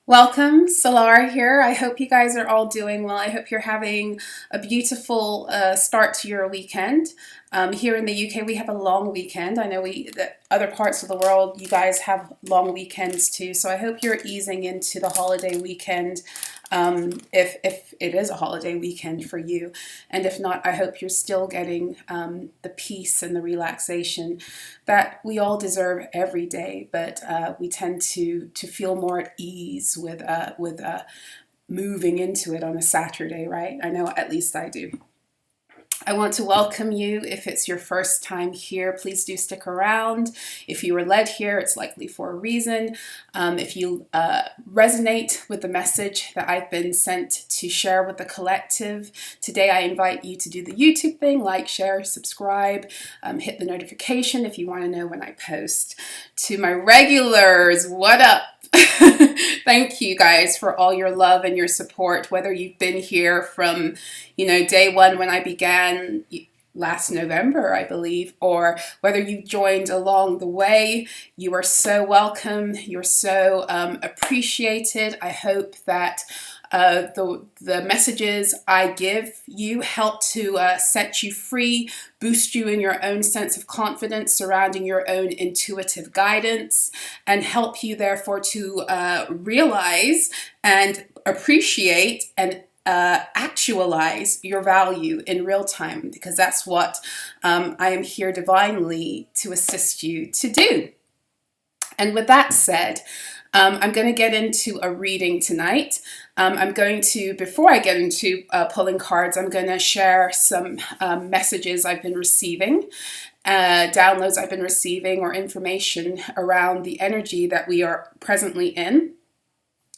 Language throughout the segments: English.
Welcome, So-La-Rah here. I hope you guys are all doing well. I hope you're having a beautiful start to your weekend. Here in the UK, we have a long weekend. I know the other parts of the world, you guys have long weekends too. So I hope you're easing into the holiday weekend, if it is a holiday weekend for you. And if not, I hope you're still getting the peace and the relaxation that we all deserve every day, but we tend to feel more at ease with moving into it on a Saturday, right? I know at least I do. I want to welcome you. If it's your first time here, please do stick around. If you were led here, it's likely for a reason. If you resonate with the message that I've been sent to share with the collective, today I invite you to do the YouTube thing, like, share, subscribe, hit the notification if you want to know when I post. To my regulars, what up? Thank you guys for all your love and your support, whether you've been here from, day one when I began last November, I believe, or whether you joined along the way. You are so welcome. You're so appreciated. I hope that the messages I give you help to set you free, boost you in your own sense of confidence surrounding your own intuitive guidance, and help you therefore to realize and appreciate and actualize your value in real time, because that's what I am here divinely to assist you to do. And with that said, I'm going to get into a reading tonight. Before I get into pulling cards, I'm going to share some messages I've been receiving, downloads I've been receiving, or information around the energy that we are presently in.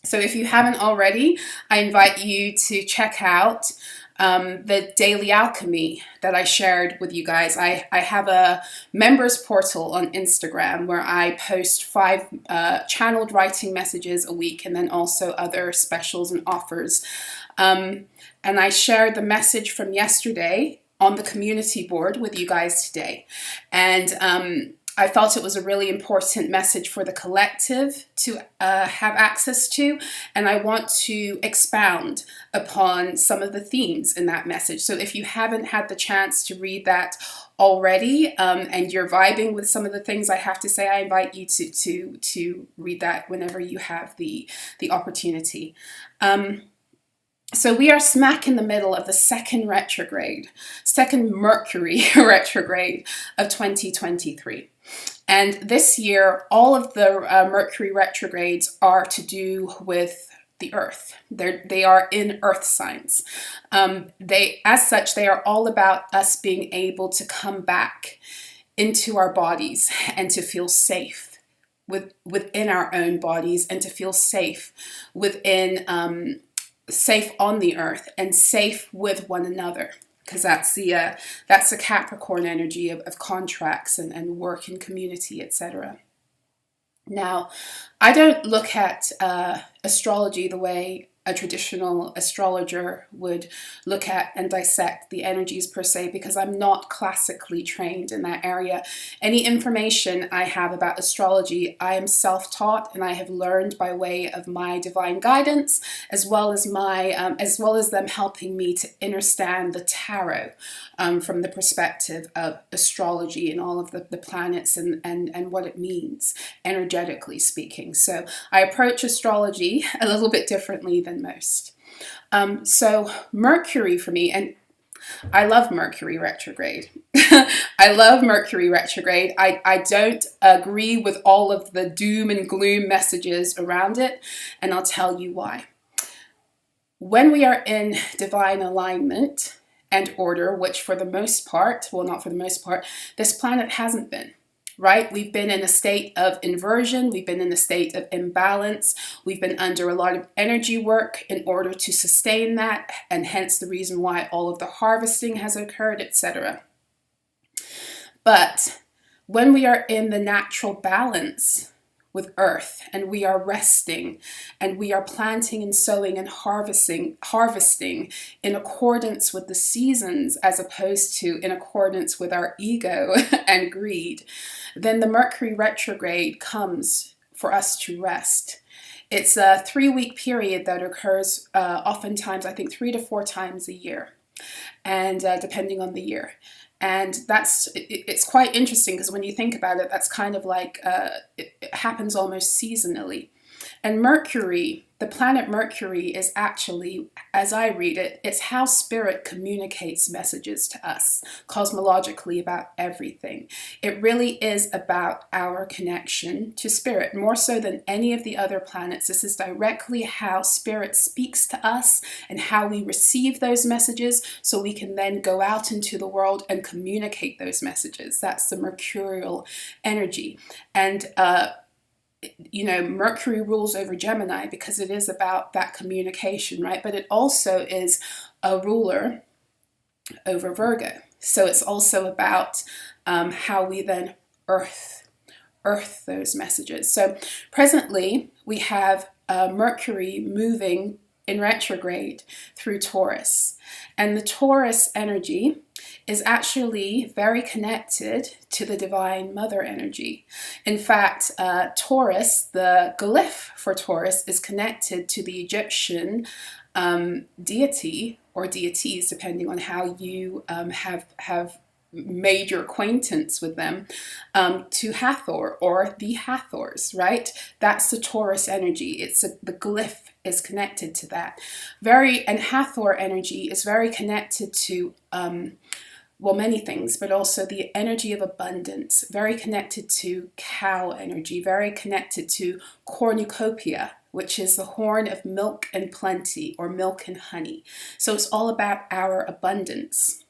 So if you haven't already, I invite you to check out the Daily Alchemy that I shared with you guys. I have a members portal on Instagram where I post 5 channeled writing messages a week, and then also other specials and offers. And I shared the message from yesterday on the community board with you guys today. And I felt it was a really important message for the collective to have access to, and I want to expound upon some of the themes in that message. So if you haven't had the chance to read that already, and you're vibing with some of the things I have to say, I invite you to read that whenever you have the opportunity. So we are smack in the middle of the second Mercury retrograde of 2023. And this year, all of the Mercury retrogrades are to do with the Earth. They are in Earth signs. As such, they are all about us being able to come back into our bodies and to feel safe within our own bodies, and to feel safe safe on the earth and safe with one another, because that's the Capricorn energy of contracts and work and community, etc. Now, I don't look at astrology the way a traditional astrologer would look at and dissect the energies per se, because I'm not classically trained in that area. Any information I have about astrology, I am self-taught, and I have learned by way of my divine guidance, as well as them helping me to understand the tarot from the perspective of astrology and all of the planets and what it means, energetically speaking. So I approach astrology a little bit differently than most. So Mercury for me, and I love Mercury retrograde. I love Mercury retrograde. I don't agree with all of the doom and gloom messages around it, and I'll tell you why. When we are in divine alignment and order, which for the most part, well, not for the most part, this planet hasn't been. Right? We've been in a state of inversion. We've been in a state of imbalance. We've been under a lot of energy work in order to sustain that, and hence the reason why all of the harvesting has occurred, etc. But when we are in the natural balance with Earth, and we are resting, and we are planting and sowing and harvesting in accordance with the seasons, as opposed to in accordance with our ego and greed, then the Mercury retrograde comes for us to rest. It's a 3-week period that occurs oftentimes, I think 3 to 4 times a year, and depending on the year. And it's quite interesting, because when you think about it, that's kind of like it happens almost seasonally. And Mercury, the planet Mercury, is actually, as I read it, it's how spirit communicates messages to us cosmologically about everything. It really is about our connection to spirit, more so than any of the other planets. This is directly how spirit speaks to us and how we receive those messages, so we can then go out into the world and communicate those messages. That's the mercurial energy. And Mercury rules over Gemini because it is about that communication, right? But it also is a ruler over Virgo. So it's also about how we then earth those messages. So presently we have Mercury moving in retrograde through Taurus. And the Taurus energy is actually very connected to the Divine Mother energy. In fact, Taurus, the glyph for Taurus, is connected to the Egyptian deity or deities, depending on how you have made your acquaintance with them, to Hathor or the Hathors, right? That's the Taurus energy. The glyph is connected to that. And Hathor energy is very connected to many things, but also the energy of abundance, very connected to cow energy, very connected to cornucopia, which is the horn of milk and plenty, or milk and honey. So it's all about our abundance.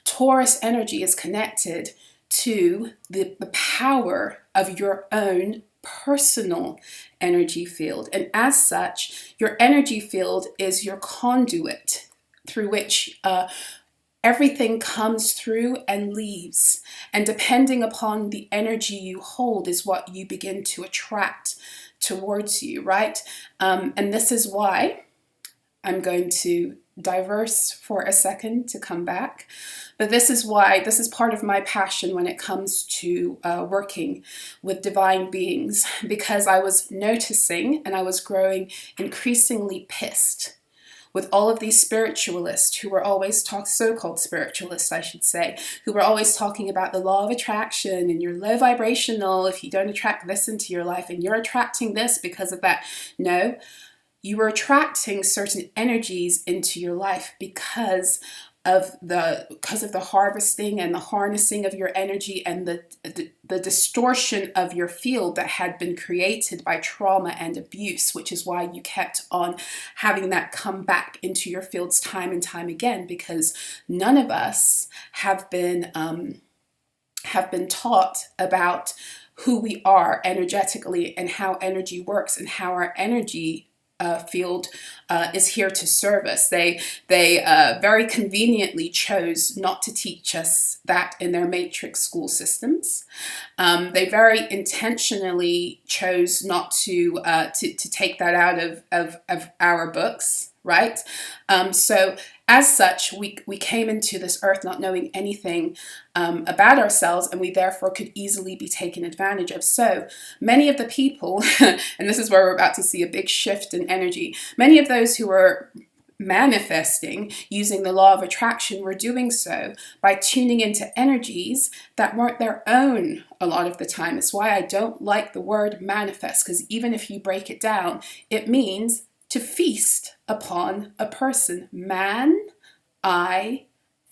Taurus energy is connected to the power of your own personal energy field. And as such, your energy field is your conduit through which everything comes through and leaves. And depending upon the energy you hold is what you begin to attract towards you, right? And this is why I'm going to diverse for a second to come back. But this is part of my passion when it comes to working with divine beings, because I was noticing and I was growing increasingly pissed with all of these spiritualists who were always so-called spiritualists, I should say, who were always talking about the law of attraction, and you're low vibrational if you don't attract this into your life, and you're attracting this because of that. No, you were attracting certain energies into your life because of the harvesting and the harnessing of your energy, and the distortion of your field that had been created by trauma and abuse, which is why you kept on having that come back into your fields time and time again, because none of us have been taught about who we are energetically and how energy works and how our energy field is here to serve us. They very conveniently chose not to teach us that in their matrix school systems. They very intentionally chose not to take that out of our books, right? So as such, we came into this earth not knowing anything about ourselves, and we therefore could easily be taken advantage of. So many of the people, and this is where we're about to see a big shift in energy, many of those who were manifesting using the law of attraction were doing so by tuning into energies that weren't their own a lot of the time. It's why I don't like the word manifest, because even if you break it down, it means to feast upon a person.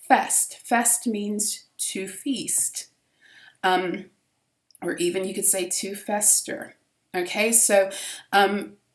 Fest. Fest means to feast. Or even you could say to fester. Okay, so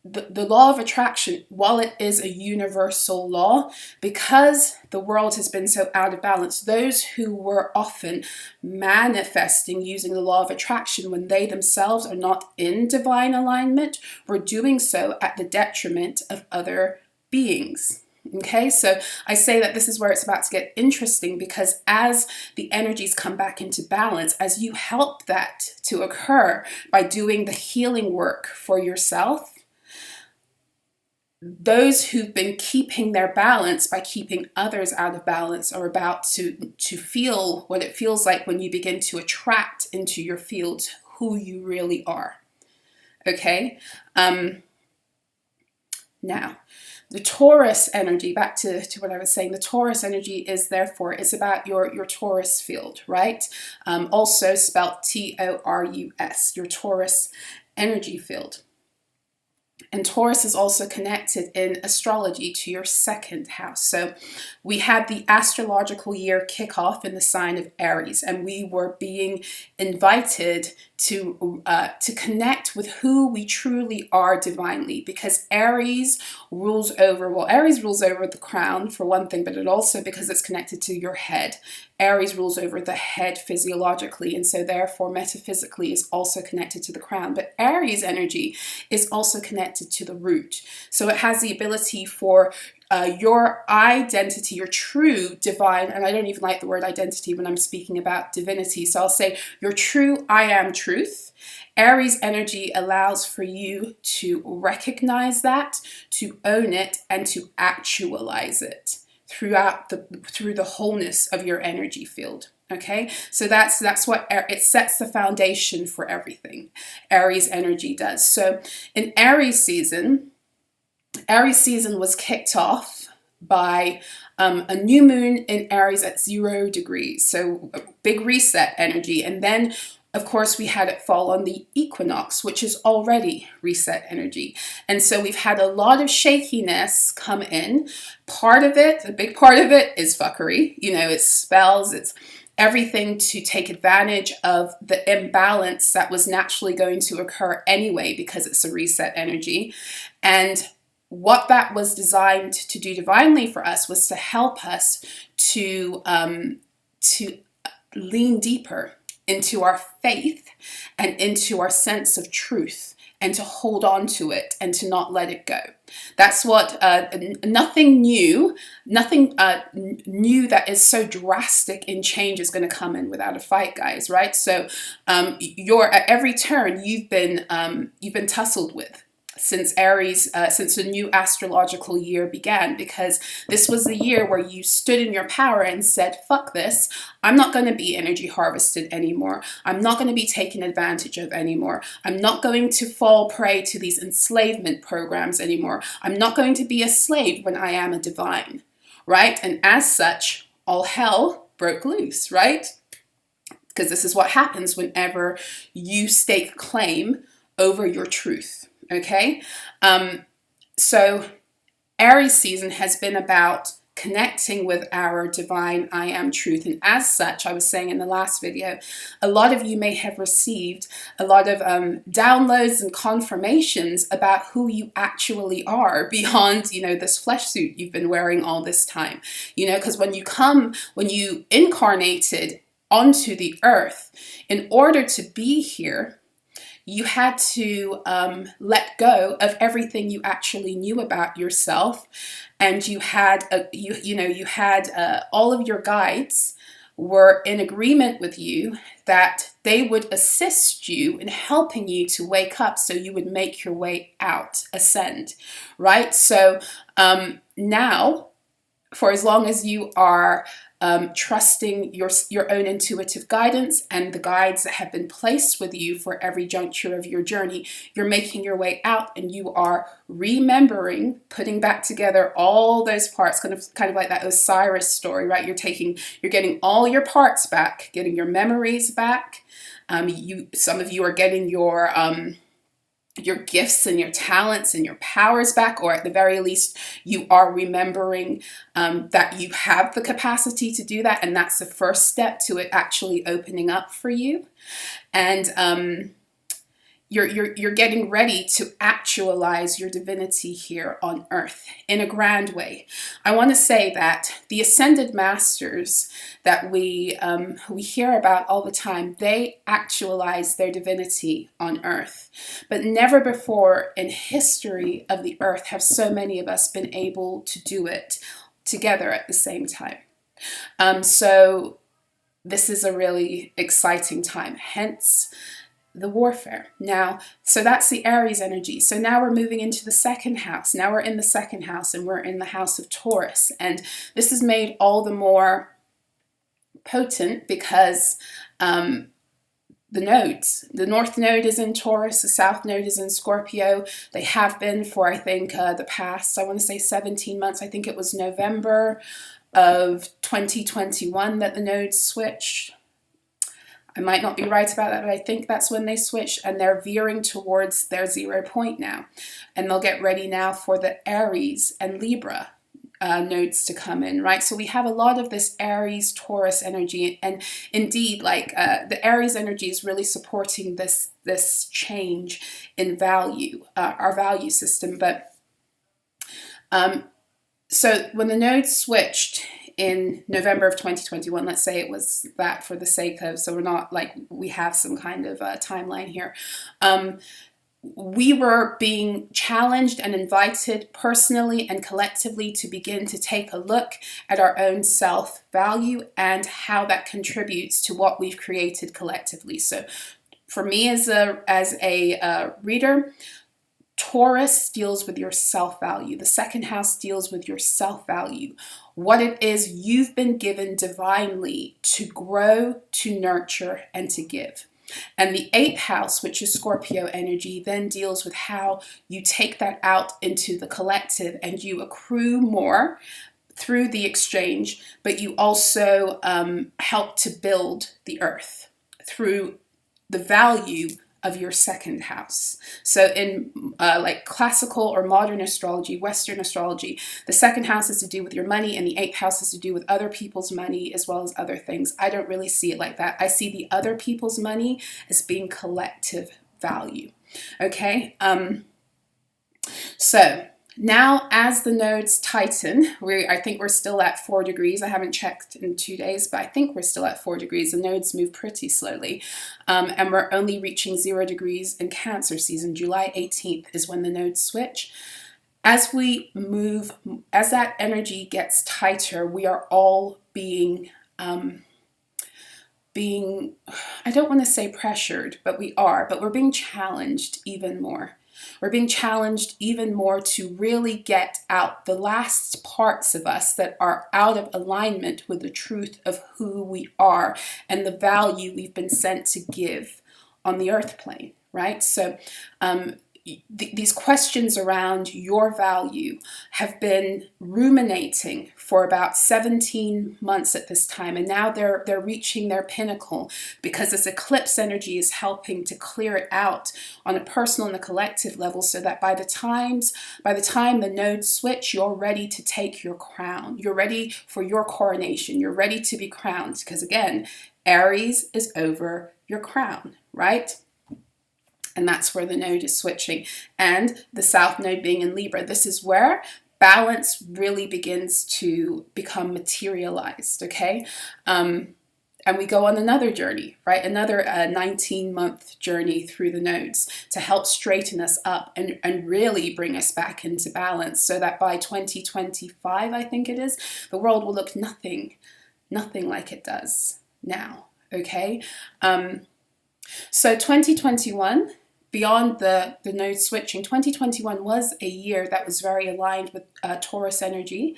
the law of attraction, while it is a universal law, because the world has been so out of balance, those who were often manifesting using the law of attraction when they themselves are not in divine alignment were doing so at the detriment of other beings. Okay, so I say that this is where it's about to get interesting, because as the energies come back into balance, as you help that to occur by doing the healing work for yourself, those who've been keeping their balance by keeping others out of balance are about to feel what it feels like when you begin to attract into your field who you really are. Okay. Now, the Taurus energy, back to what I was saying, the Taurus energy is therefore, it's about your Taurus field, right? Also spelled Taurus, your Taurus energy field. And Taurus is also connected in astrology to your second house. So we had the astrological year kickoff in the sign of Aries, and we were being invited to connect with who we truly are divinely, because Aries rules over, well, Aries rules over the crown for one thing, but it also, because it's connected to your head, Aries rules over the head physiologically, and so therefore metaphysically is also connected to the crown. But Aries energy is also connected to the root. So it has the ability for your identity, your true divine, and I don't even like the word identity when I'm speaking about divinity, so I'll say your true I am truth. Aries energy allows for you to recognize that, to own it, and to actualize it through the wholeness of your energy field. Okay, so that's what it sets the foundation for everything. Aries energy does. So in Aries season was kicked off by a new moon in Aries at 0 degrees. So a big reset energy. And then, of course, we had it fall on the equinox, which is already reset energy. And so we've had a lot of shakiness come in. Part of it, a big part of it, is fuckery. You know, it's spells, it's everything to take advantage of the imbalance that was naturally going to occur anyway, because it's a reset energy. And what that was designed to do divinely for us was to help us to lean deeper into our faith and into our sense of truth, and to hold on to it and to not let it go. That's what, nothing new that is so drastic in change is going to come in without a fight, guys, right? So at every turn you've been tussled with since Aries, since the new astrological year began, because this was the year where you stood in your power and said, fuck this, I'm not going to be energy harvested anymore. I'm not going to be taken advantage of anymore. I'm not going to fall prey to these enslavement programs anymore. I'm not going to be a slave when I am a divine, right? And as such, all hell broke loose, right? Because this is what happens whenever you stake claim over your truth. Okay, so Aries season has been about connecting with our divine I am truth. And as such, I was saying in the last video, a lot of you may have received a lot of downloads and confirmations about who you actually are beyond, you know, this flesh suit you've been wearing all this time. You know, because when you incarnated onto the earth, in order to be here, you had to let go of everything you actually knew about yourself, and you had all of your guides were in agreement with you that they would assist you in helping you to wake up, so you would make your way out, ascend, right? So now, for as long as you are trusting your own intuitive guidance and the guides that have been placed with you for every juncture of your journey, you're making your way out, and you are remembering, putting back together all those parts, kind of like that Osiris story, right? You're getting all your parts back, getting your memories back. Some of you are getting your gifts and your talents and your powers back, or at the very least, you are remembering that you have the capacity to do that, and that's the first step to it actually opening up for you. And you're getting ready to actualize your divinity here on earth in a grand way. I want to say that the ascended masters that we hear about all the time, they actualize their divinity on earth. But never before in history of the earth have so many of us been able to do it together at the same time. So this is a really exciting time, hence the warfare. Now, so that's the Aries energy. So now we're moving into the second house. Now we're in the second house, and we're in the house of Taurus. And this is made all the more potent because the nodes. The North Node is in Taurus, the South Node is in Scorpio. They have been for, I think, the past, I want to say 17 months. I think it was November of 2021 that the nodes switched. I might not be right about that, but I think that's when they switched, and they're veering towards their 0 point now. And they'll get ready now for the Aries and Libra nodes to come in, right? So we have a lot of this Aries Taurus energy, and indeed, like the Aries energy is really supporting this change in value, our value system. But so when the nodes switched in November of 2021, let's say it was that for the sake of, so we're not like, we have some kind of timeline here. We were being challenged and invited personally and collectively to begin to take a look at our own self-value and how that contributes to what we've created collectively. So for me as a reader, Taurus deals with your self-value. The second house deals with your self-value. What it is you've been given divinely to grow, to nurture, and to give. And the 8th house, which is Scorpio energy, then deals with how you take that out into the collective and you accrue more through the exchange, but you also help to build the earth through the value of your second house. So in like classical or modern astrology, Western astrology, the second house is to do with your money and the 8th house is to do with other people's money as well as other things. I don't really see it like that. I see the other people's money as being collective value. Okay. So now as the nodes tighten, I think we're still at 4 degrees. I haven't checked in 2 days, but I think we're still at 4 degrees. The nodes move pretty slowly. And we're only reaching 0 degrees in Cancer season. July 18th is when the nodes switch. As we move, as that energy gets tighter, we are all being, I don't want to say pressured, but we're being challenged even more. We're being challenged even more to really get out the last parts of us that are out of alignment with the truth of who we are and the value we've been sent to give on the earth plane, right? So these questions around your value have been ruminating for about 17 months at this time, and now they're reaching their pinnacle because this eclipse energy is helping to clear it out on a personal and a collective level, so that by the time the nodes switch, you're ready to take your crown. You're ready for your coronation. You're ready to be crowned, because again, Aries is over your crown, right? And that's where the node is switching. And the South Node being in Libra, this is where balance really begins to become materialized, okay? And we go on another journey, right? Another 19-month journey through the nodes to help straighten us up and really bring us back into balance, so that by 2025, I think it is, the world will look nothing like it does now, okay? So 2021, beyond the node switching, 2021 was a year that was very aligned with Taurus energy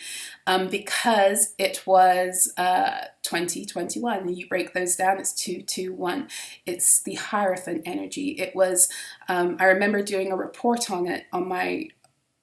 because it was 2021. You break those down, it's 221. It's the Hierophant energy. It was, I remember doing a report on it on my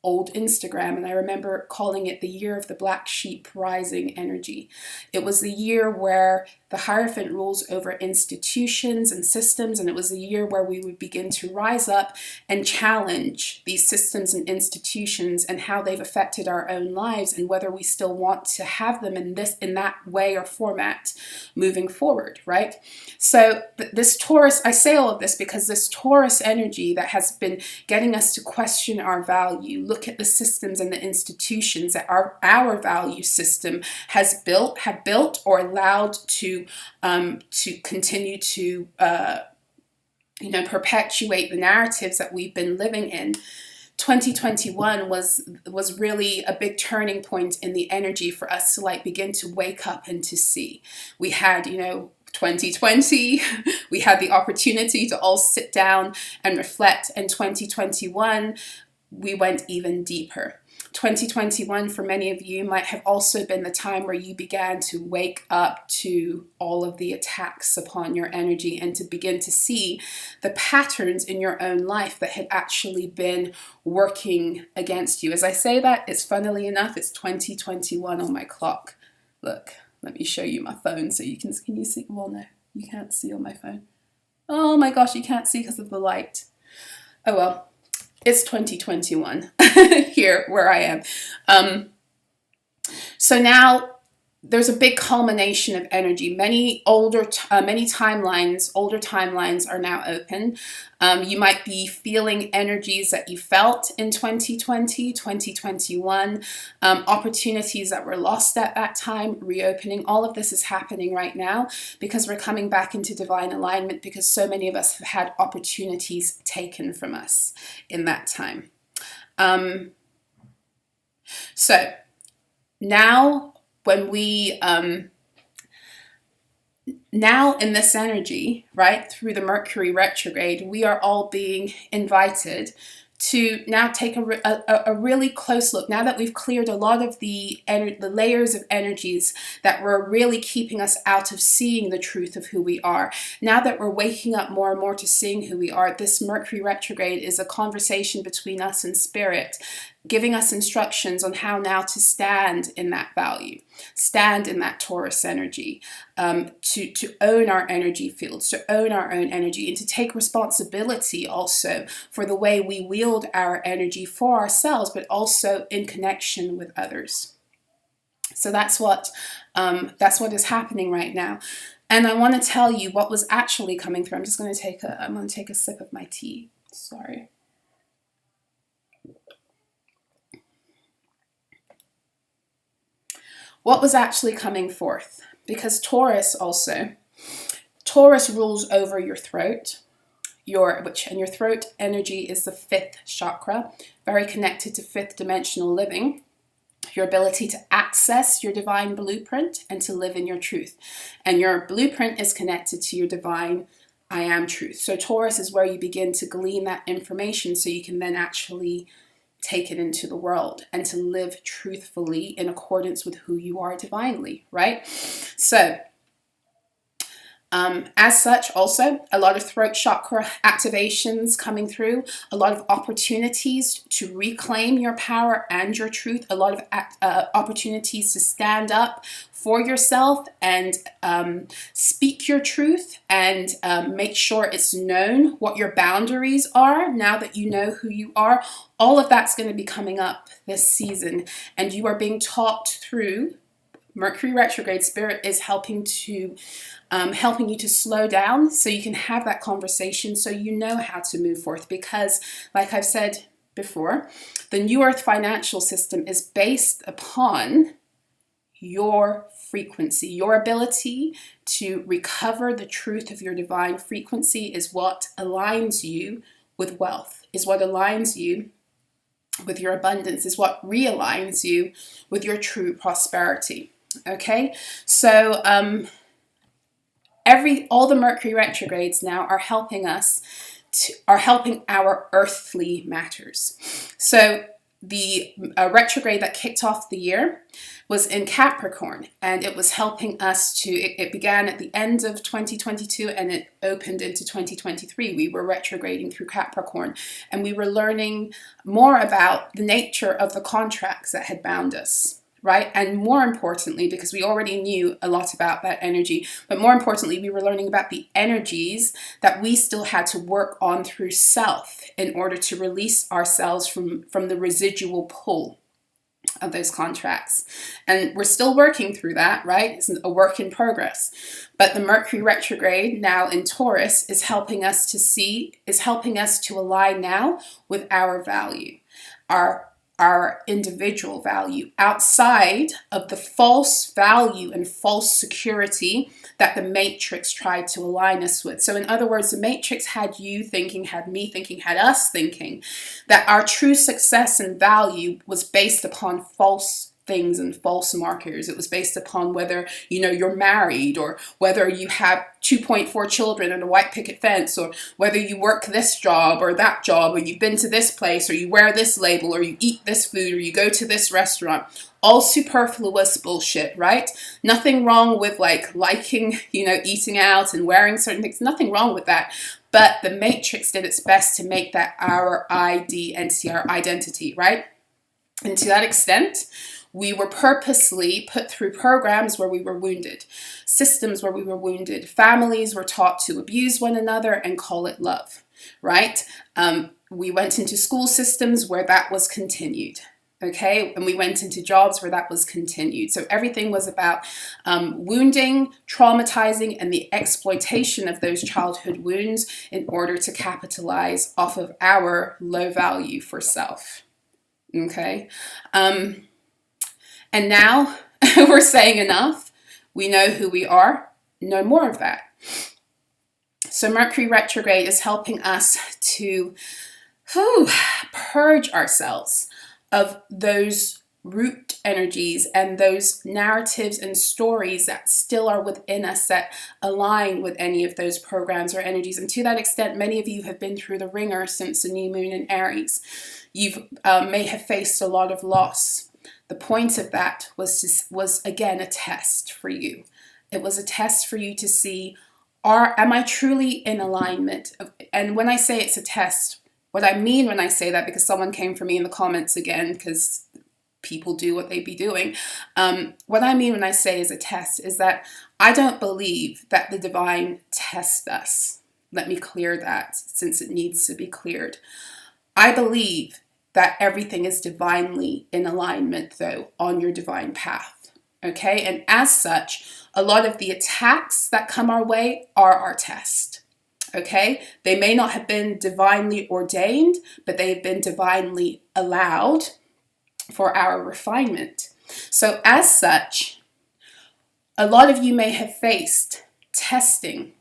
old Instagram, and I remember calling it the year of the black sheep rising energy. It was the year where the Hierophant rules over institutions and systems, and it was the year where we would begin to rise up and challenge these systems and institutions and how they've affected our own lives and whether we still want to have them in that way or format moving forward, right? So this Taurus, I say all of this because this Taurus energy that has been getting us to question our value, look at the systems and the institutions that our value system have built or allowed to continue to perpetuate the narratives that we've been living in. 2021 was really a big turning point in the energy for us to begin to wake up and to see. We had 2020, we had the opportunity to all sit down and reflect. In 2021, we went even deeper. 2021 for many of you might have also been the time where you began to wake up to all of the attacks upon your energy and to begin to see the patterns in your own life that had actually been working against you. As I say that, it's funnily enough, it's 2021 on my clock. Look, let me show you my phone so you can you see? Well, no, you can't see on my phone. Oh my gosh, you can't see because of the light. Oh well. It's 2021 here where I am. So now there's a big culmination of energy. Many older timelines are now open. You might be feeling energies that you felt in 2020, 2021, opportunities that were lost at that time, reopening. All of this is happening right now because we're coming back into divine alignment, because so many of us have had opportunities taken from us in that time. So now when we, now in this energy, right, through the Mercury retrograde, we are all being invited to now take a really close look. Now that we've cleared a lot of the layers of energies that were really keeping us out of seeing the truth of who we are, now that we're waking up more and more to seeing who we are, this Mercury retrograde is a conversation between us and spirit, giving us instructions on how now to stand in that value, stand in that Taurus energy, to own our energy fields, to own our own energy, and to take responsibility also for the way we wield our energy for ourselves, but also in connection with others. So that's what is happening right now. And I want to tell you what was actually coming through. I'm going to take a sip of my tea. Sorry. What was actually coming forth? Because Taurus rules over your throat, and your throat energy is the 5th chakra, very connected to 5th dimensional living, your ability to access your divine blueprint and to live in your truth. And your blueprint is connected to your divine I am truth. So Taurus is where you begin to glean that information so you can then actually take it into the world and to live truthfully in accordance with who you are divinely, right? So, as such, also a lot of throat chakra activations coming through, a lot of opportunities to reclaim your power and your truth, a lot of opportunities to stand up for yourself and speak your truth and make sure it's known what your boundaries are now that you know who you are. All of that's going to be coming up this season, and you are being taught through Mercury retrograde. Spirit is helping you to slow down so you can have that conversation, so you know how to move forth. Because, like I've said before, the New Earth financial system is based upon your frequency. Your ability to recover the truth of your divine frequency is what aligns you with wealth, is what aligns you with your abundance, is what realigns you with your true prosperity. Okay, so all the Mercury retrogrades now are helping our earthly matters. So the retrograde that kicked off the year was in Capricorn, and it was helping us it began at the end of 2022 and it opened into 2023. We were retrograding through Capricorn, and we were learning more about the nature of the contracts that had bound us, right? And more importantly, because we already knew a lot about that energy, but more importantly, we were learning about the energies that we still had to work on through self in order to release ourselves from the residual pull of those contracts. And we're still working through that, right? It's a work in progress. But the Mercury retrograde now in Taurus is helping us to align now with our value, our individual value, outside of the false value and false security that the matrix tried to align us with. So in other words, the matrix had you thinking, had me thinking, had us thinking that our true success and value was based upon false things and false markers. It was based upon whether, you know, you're married, or whether you have 2.4 children and a white picket fence, or whether you work this job or that job, or you've been to this place, or you wear this label, or you eat this food, or you go to this restaurant. All superfluous bullshit, right? Nothing wrong with like liking, you know, eating out and wearing certain things. Nothing wrong with that. But the Matrix did its best to make that our entity, our identity, right? And to that extent, we were purposely put through programs where we were wounded, systems where we were wounded, families were taught to abuse one another and call it love, right? We went into school systems where that was continued, okay? And we went into jobs where that was continued. So everything was about wounding, traumatizing, and the exploitation of those childhood wounds in order to capitalize off of our low value for self, okay? And now we're saying enough. We know who we are. No more of that. So Mercury retrograde is helping us to purge ourselves of those root energies and those narratives and stories that still are within us that align with any of those programs or energies. And to that extent, many of you have been through the ringer since the new moon in Aries. You may have faced a lot of loss. The point of that was again a test for you. It was a test for you to see, am I truly in alignment? And when I say it's a test, what I mean when I say that, because someone came for me in the comments again, because people do what they be doing. What I mean when I say is a test is that I don't believe that the divine tests us. Let me clear that, since it needs to be cleared. I believe that everything is divinely in alignment, though, on your divine path, okay? And as such, a lot of the attacks that come our way are our test, okay? They may not have been divinely ordained, but they've been divinely allowed for our refinement. So as such, a lot of you may have faced testing,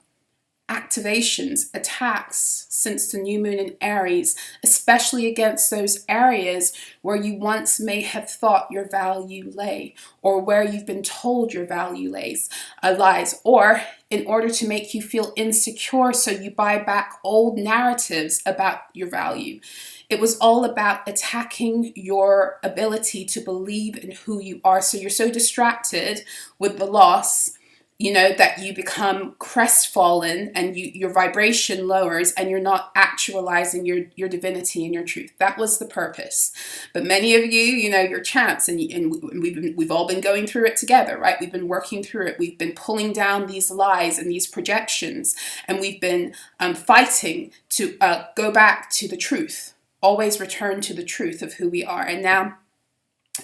activations, attacks since the new moon in Aries, especially against those areas where you once may have thought your value lay, or where you've been told your value lies, or in order to make you feel insecure, so you buy back old narratives about your value. It was all about attacking your ability to believe in who you are. So you're so distracted with the loss, you know, that you become crestfallen and your vibration lowers and you're not actualizing your divinity and your truth. That was the purpose. But many of you, you know, your chance, and we've all been going through it together, right? We've been working through it. We've been pulling down these lies and these projections, and we've been fighting to go back to the truth, always return to the truth of who we are. And now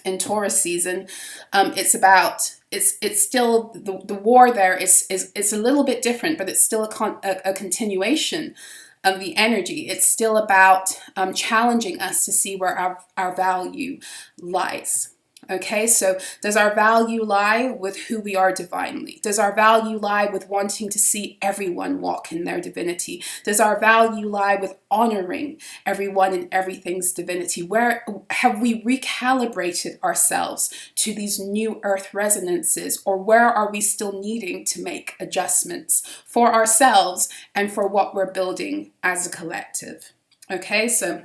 in Taurus season, it's still the war there is a little bit different, but it's still a continuation of the energy. It's still about challenging us to see where our value lies. Okay, so does our value lie with who we are divinely? Does our value lie with wanting to see everyone walk in their divinity? Does our value lie with honoring everyone and everything's divinity? Where have we recalibrated ourselves to these new earth resonances, or where are we still needing to make adjustments for ourselves and for what we're building as a collective? Okay, so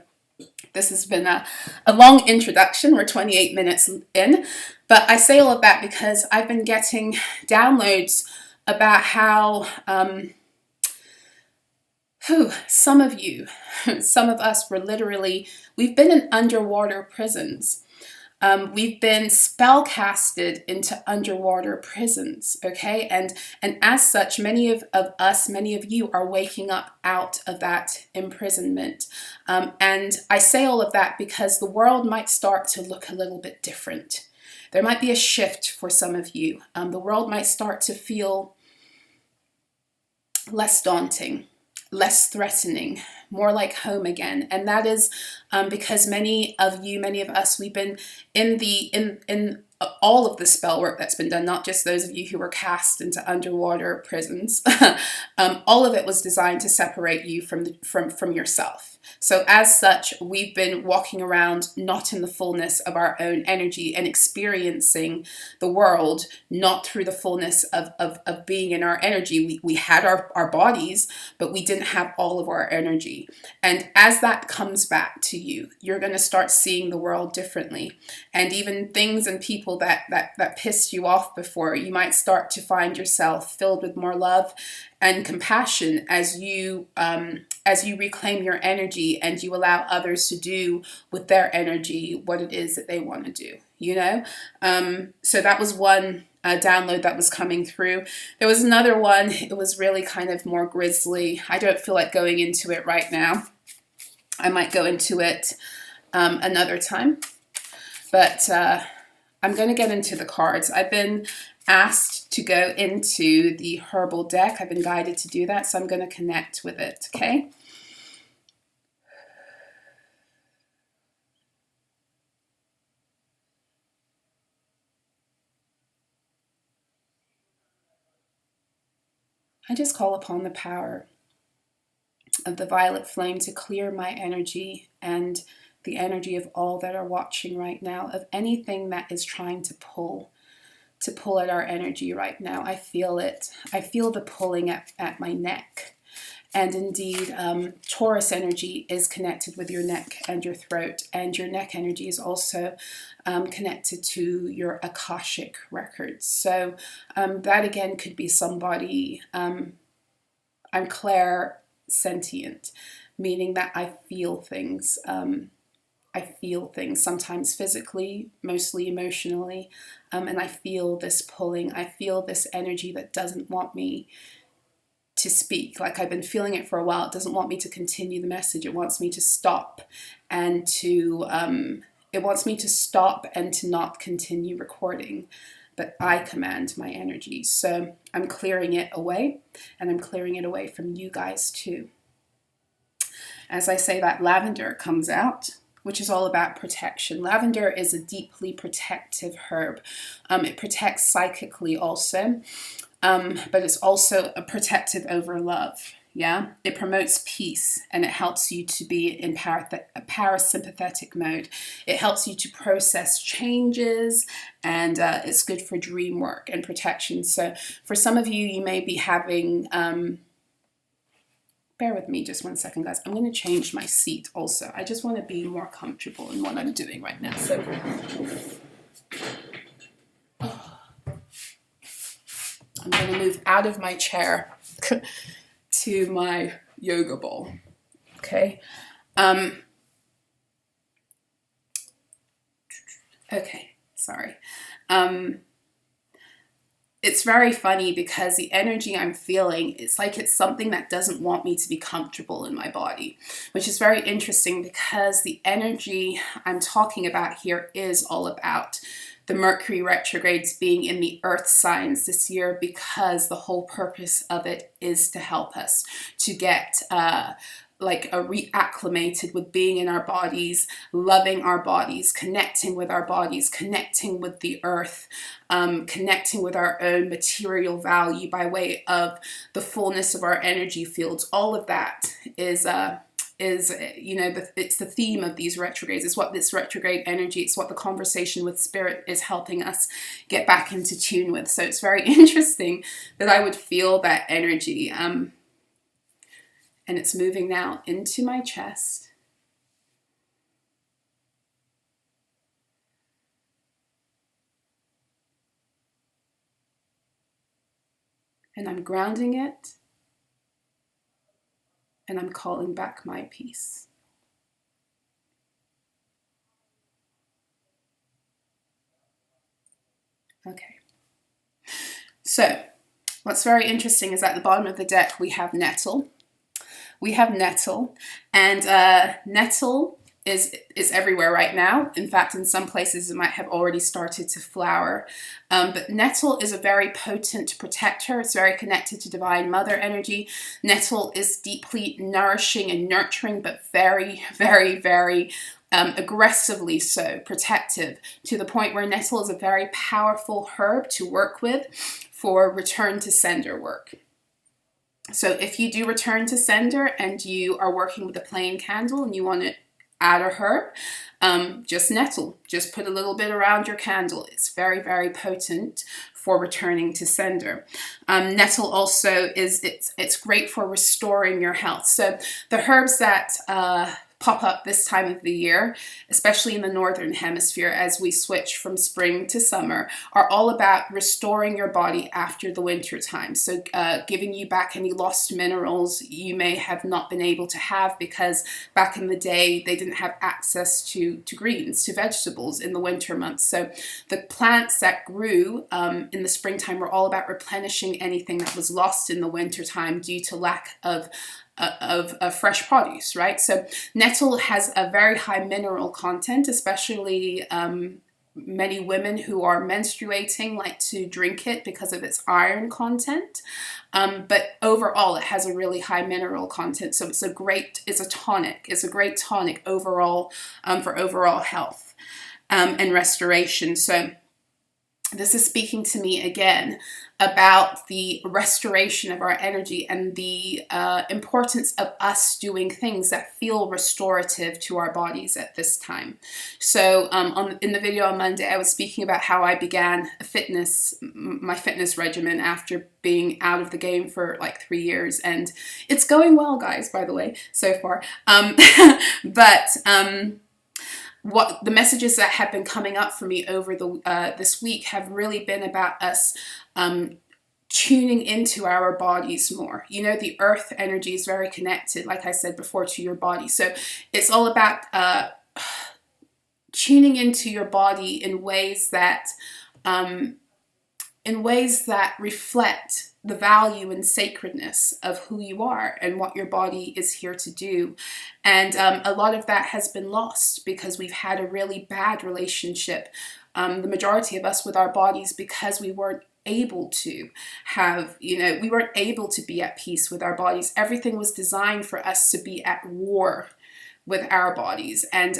this has been a long introduction. We're 28 minutes in, but I say all of that because I've been getting downloads about how some of us were literally, we've been in underwater prisons. We've been spell casted into underwater prisons, okay? And as such, many of us, many of you are waking up out of that imprisonment. And I say all of that because the world might start to look a little bit different. There might be a shift for some of you. The world might start to feel less daunting, less threatening, more like home again. And that is because many of us, we've been in all of the spell work that's been done, not just those of you who were cast into underwater prisons. All of it was designed to separate you from yourself. So as such, we've been walking around not in the fullness of our own energy and experiencing the world not through the fullness of being in our energy. We had our bodies, but we didn't have all of our energy. And as that comes back to you, you're going to start seeing the world differently. And even things and people that pissed you off before, you might start to find yourself filled with more love and compassion as you reclaim your energy and you allow others to do with their energy what it is that they want to do, you know? So that was one download that was coming through. There was another one. It was really kind of more grisly. I don't feel like going into it right now. I might go into it another time. But I'm going to get into the cards. I've been asked to go into the herbal deck. I've been guided to do that, so I'm going to connect with it, okay? I just call upon the power of the violet flame to clear my energy and the energy of all that are watching right now, of anything that is trying to pull at our energy right now. I feel it. I feel the pulling at my neck. And indeed, Taurus energy is connected with your neck and your throat, and your neck energy is also connected to your Akashic records. So that again could be somebody, I'm clairsentient, meaning that I feel things. I feel things, sometimes physically, mostly emotionally, and I feel this pulling. I feel this energy that doesn't want me to speak. Like I've been feeling it for a while. It doesn't want me to continue the message. It wants me to stop and to not continue recording. But I command my energy. So I'm clearing it away, and I'm clearing it away from you guys too. As I say that, lavender comes out, which is all about protection. Lavender is a deeply protective herb. It protects psychically also, but it's also a protective over love. Yeah, it promotes peace, and it helps you to be in parasympathetic mode. It helps you to process changes, and it's good for dream work and protection. So for some of you, you may be having... bear with me just one second, guys. I'm going to change my seat also. I just want to be more comfortable in what I'm doing right now. So I'm going to move out of my chair to my yoga ball. Okay. Okay. Sorry. It's very funny because the energy I'm feeling, it's like it's something that doesn't want me to be comfortable in my body, which is very interesting because the energy I'm talking about here is all about the Mercury retrogrades being in the earth signs this year, because the whole purpose of it is to help us to get reacclimated with being in our bodies, loving our bodies, connecting with our bodies, connecting with the earth, connecting with our own material value by way of the fullness of our energy fields. All of that is it's the theme of these retrogrades. It's what this retrograde energy, it's what the conversation with spirit is helping us get back into tune with. So it's very interesting that I would feel that energy. And it's moving now into my chest. And I'm grounding it. And I'm calling back my peace. Okay. So, what's very interesting is at the bottom of the deck we have nettle. We have nettle, and nettle is everywhere right now. In fact, in some places it might have already started to flower. But nettle is a very potent protector. It's very connected to divine mother energy. Nettle is deeply nourishing and nurturing, but very, very, very aggressively so protective, to the point where nettle is a very powerful herb to work with for return to sender work. So if you do return to sender and you are working with a plain candle and you want to add a herb, just nettle. Just put a little bit around your candle. It's very, very potent for returning to sender. Nettle also it's great for restoring your health. So the herbs that pop up this time of the year, especially in the northern hemisphere as we switch from spring to summer, are all about restoring your body after the winter time. So giving you back any lost minerals you may have not been able to have because back in the day they didn't have access to greens, to vegetables in the winter months. So the plants that grew in the springtime were all about replenishing anything that was lost in the winter time due to lack of fresh produce, right? So nettle has a very high mineral content, especially many women who are menstruating like to drink it because of its iron content. But overall, it has a really high mineral content. So it's a tonic. It's a great tonic overall for overall health and restoration. So this is speaking to me again about the restoration of our energy and the importance of us doing things that feel restorative to our bodies at this time. So in the video on Monday, I was speaking about how I began my fitness regimen after being out of the game for like 3 years, and it's going well, guys, by the way, so far. What the messages that have been coming up for me over this week have really been about us tuning into our bodies more. You know, the earth energy is very connected, like I said before, to your body. So it's all about tuning into your body in ways that reflect the value and sacredness of who you are and what your body is here to do. And a lot of that has been lost because we've had a really bad relationship, the majority of us, with our bodies, because we weren't able to we weren't able to be at peace with our bodies. Everything was designed for us to be at war with our bodies. And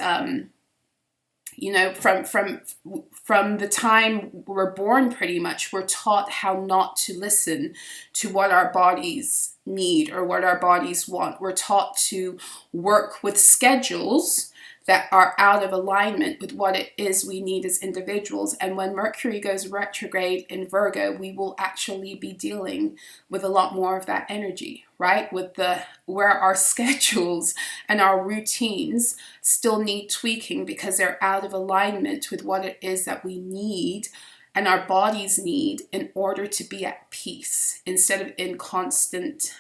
from the time we're born, pretty much, we're taught how not to listen to what our bodies need or what our bodies want. We're taught to work with schedules that are out of alignment with what it is we need as individuals. And when Mercury goes retrograde in Virgo, we will actually be dealing with a lot more of that energy, right? Where our schedules and our routines still need tweaking because they're out of alignment with what it is that we need and our bodies need in order to be at peace, instead of in constant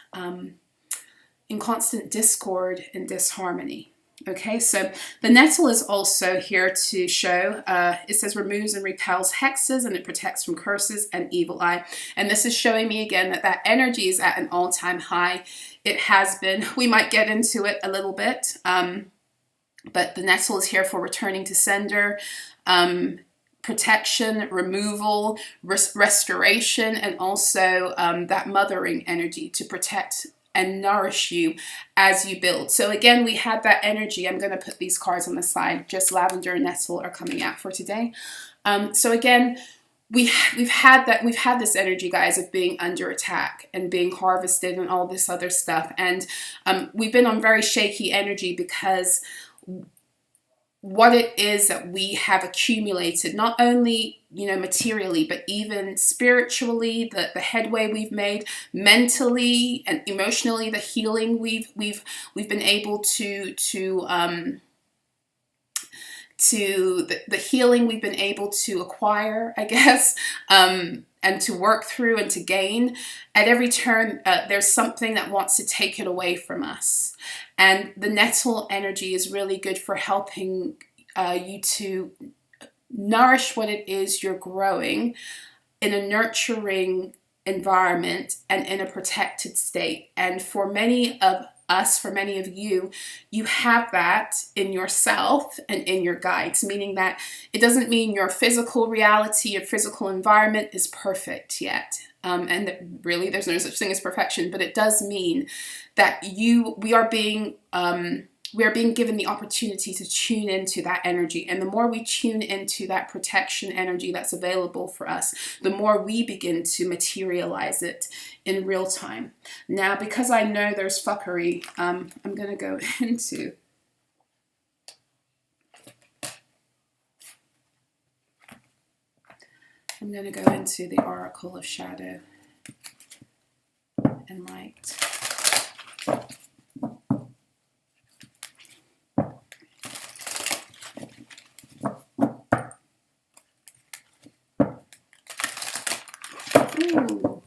discord and disharmony. Okay, so the nettle is also here to show, it says removes and repels hexes, and it protects from curses and evil eye. And this is showing me again that energy is at an all-time high. It has been. We might get into it a little bit, but the nettle is here for returning to sender, protection, removal, restoration, and also that mothering energy to protect and nourish you as you build. So again, we had that energy. I'm going to put these cards on the side. Just lavender and nettle are coming out for today. So again, we've had this energy, guys, of being under attack and being harvested and all this other stuff. And we've been on very shaky energy because what it is that we have accumulated, not only, materially, but even spiritually, the headway we've made, mentally and emotionally, the healing we've been able the healing we've been able to acquire, I guess, and to work through and to gain. At every turn, there's something that wants to take it away from us. And the nettle energy is really good for helping you to nourish what it is you're growing in a nurturing environment and in a protected state. And for many of us, for many of you, you have that in yourself and in your guides, meaning that it doesn't mean your physical reality, your physical environment is perfect yet. And really, there's no such thing as perfection, but it does mean that we are being we're being given the opportunity to tune into that energy. And the more we tune into that protection energy that's available for us, the more we begin to materialize it in real time. Now, because I know there's fuckery, I'm going to go into... I'm going to go into the Oracle of Shadow and Light. Ooh.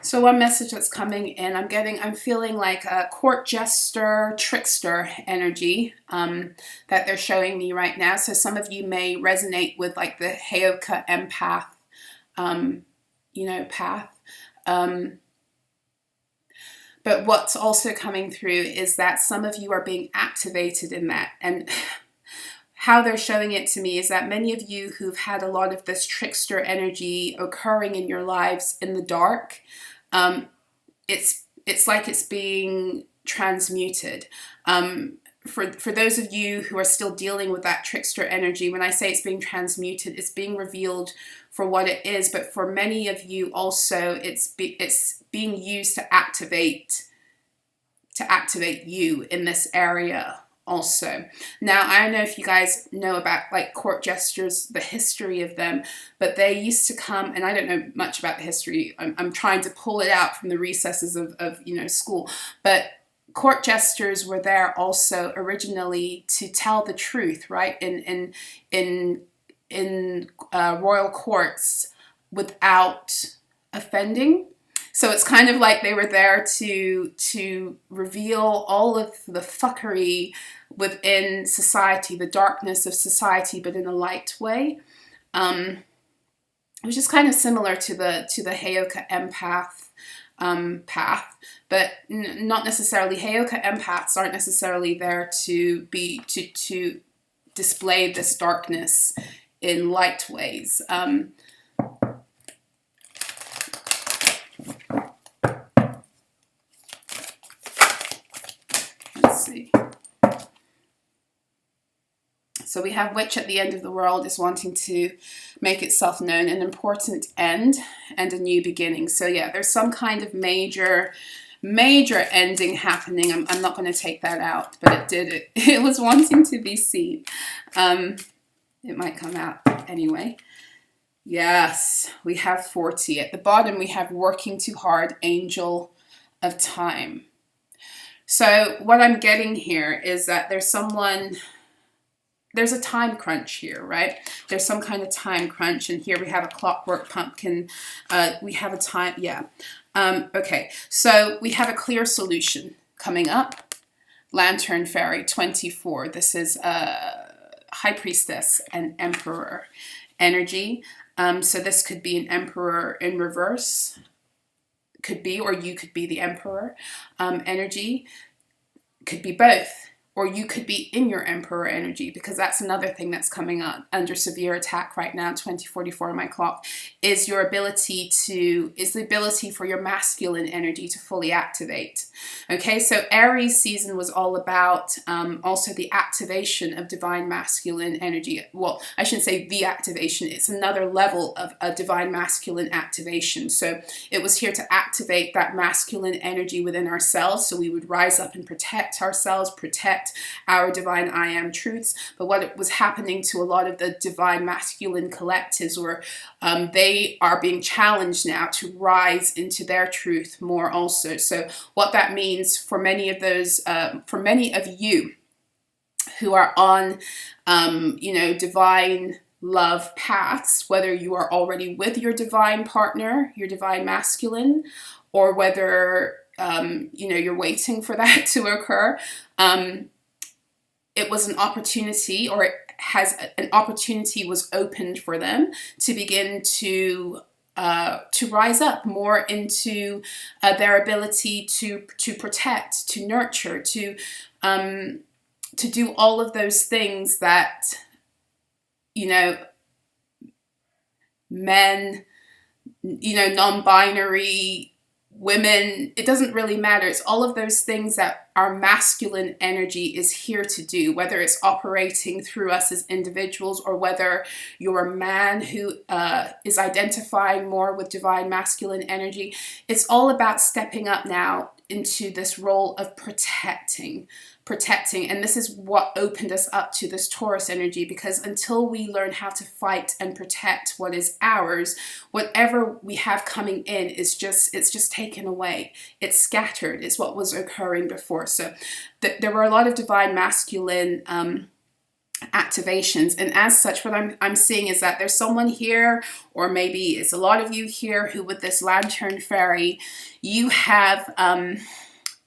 So one message that's coming in, I'm feeling like a court jester, trickster energy that they're showing me right now. So some of you may resonate with like the Heyoka empath, path. But what's also coming through is that some of you are being activated in that. And how they're showing it to me is that many of you who've had a lot of this trickster energy occurring in your lives in the dark, it's like it's being transmuted. For those of you who are still dealing with that trickster energy, when I say it's being transmuted, it's being revealed for what it is. But for many of you also, it's being used to activate you in this area also. Now, I don't know if you guys know about like court jesters, the history of them, but they used to come, and I don't know much about the history. I'm trying to pull it out from the recesses of school, but court jesters were there also originally to tell the truth, right? In royal courts without offending. So it's kind of like they were there to reveal all of the fuckery within society, the darkness of society, but in a light way. Which is kind of similar to the Heyoka empath path, but not necessarily. Heyoka empaths aren't necessarily there to display this darkness in light ways. Let's see. So we have witch at the end of the world is wanting to make itself known, an important end and a new beginning. So yeah, there's some kind of major ending happening. I'm not going to take that out, but it was wanting to be seen. It might come out anyway. Yes, we have 40. At the bottom, we have working too hard, angel of time. So what I'm getting here is that there's a time crunch here, right? There's some kind of time crunch, and here we have a clockwork pumpkin. We have a time, yeah. Okay, so we have a clear solution coming up. Lantern Fairy 24. This is High Priestess and Emperor energy. So this could be an Emperor in reverse. Could be, or you could be the Emperor energy. Could be both. Or you could be in your Emperor energy, because that's another thing that's coming up under severe attack right now, 2044 on my clock, is the ability for your masculine energy to fully activate. Okay, so Aries season was all about also the activation of divine masculine energy. Well, I shouldn't say the activation, it's another level of a divine masculine activation. So it was here to activate that masculine energy within ourselves, so we would rise up and protect ourselves, protect our divine I am truths. But what was happening to a lot of the divine masculine collectives were they are being challenged now to rise into their truth more also. So what that means for many of those, for many of you who are on, divine love paths, whether you are already with your divine partner, your divine masculine, or whether you're waiting for that to occur. It was an opportunity, or an opportunity was opened for them to begin to to rise up more into their ability to protect, to nurture, to do all of those things that, you know, men, you know, non-binary women, it doesn't really matter. It's all of those things that our masculine energy is here to do, whether it's operating through us as individuals or whether you're a man who is identifying more with divine masculine energy. It's all about stepping up now into this role of protecting. And this is what opened us up to this Taurus energy, because until we learn how to fight and protect what is ours, whatever we have coming in is it's just taken away. It's scattered. It's what was occurring before. So there were a lot of divine masculine activations, and as such what I'm seeing is that there's someone here, or maybe it's a lot of you here, who with this lantern fairy, you have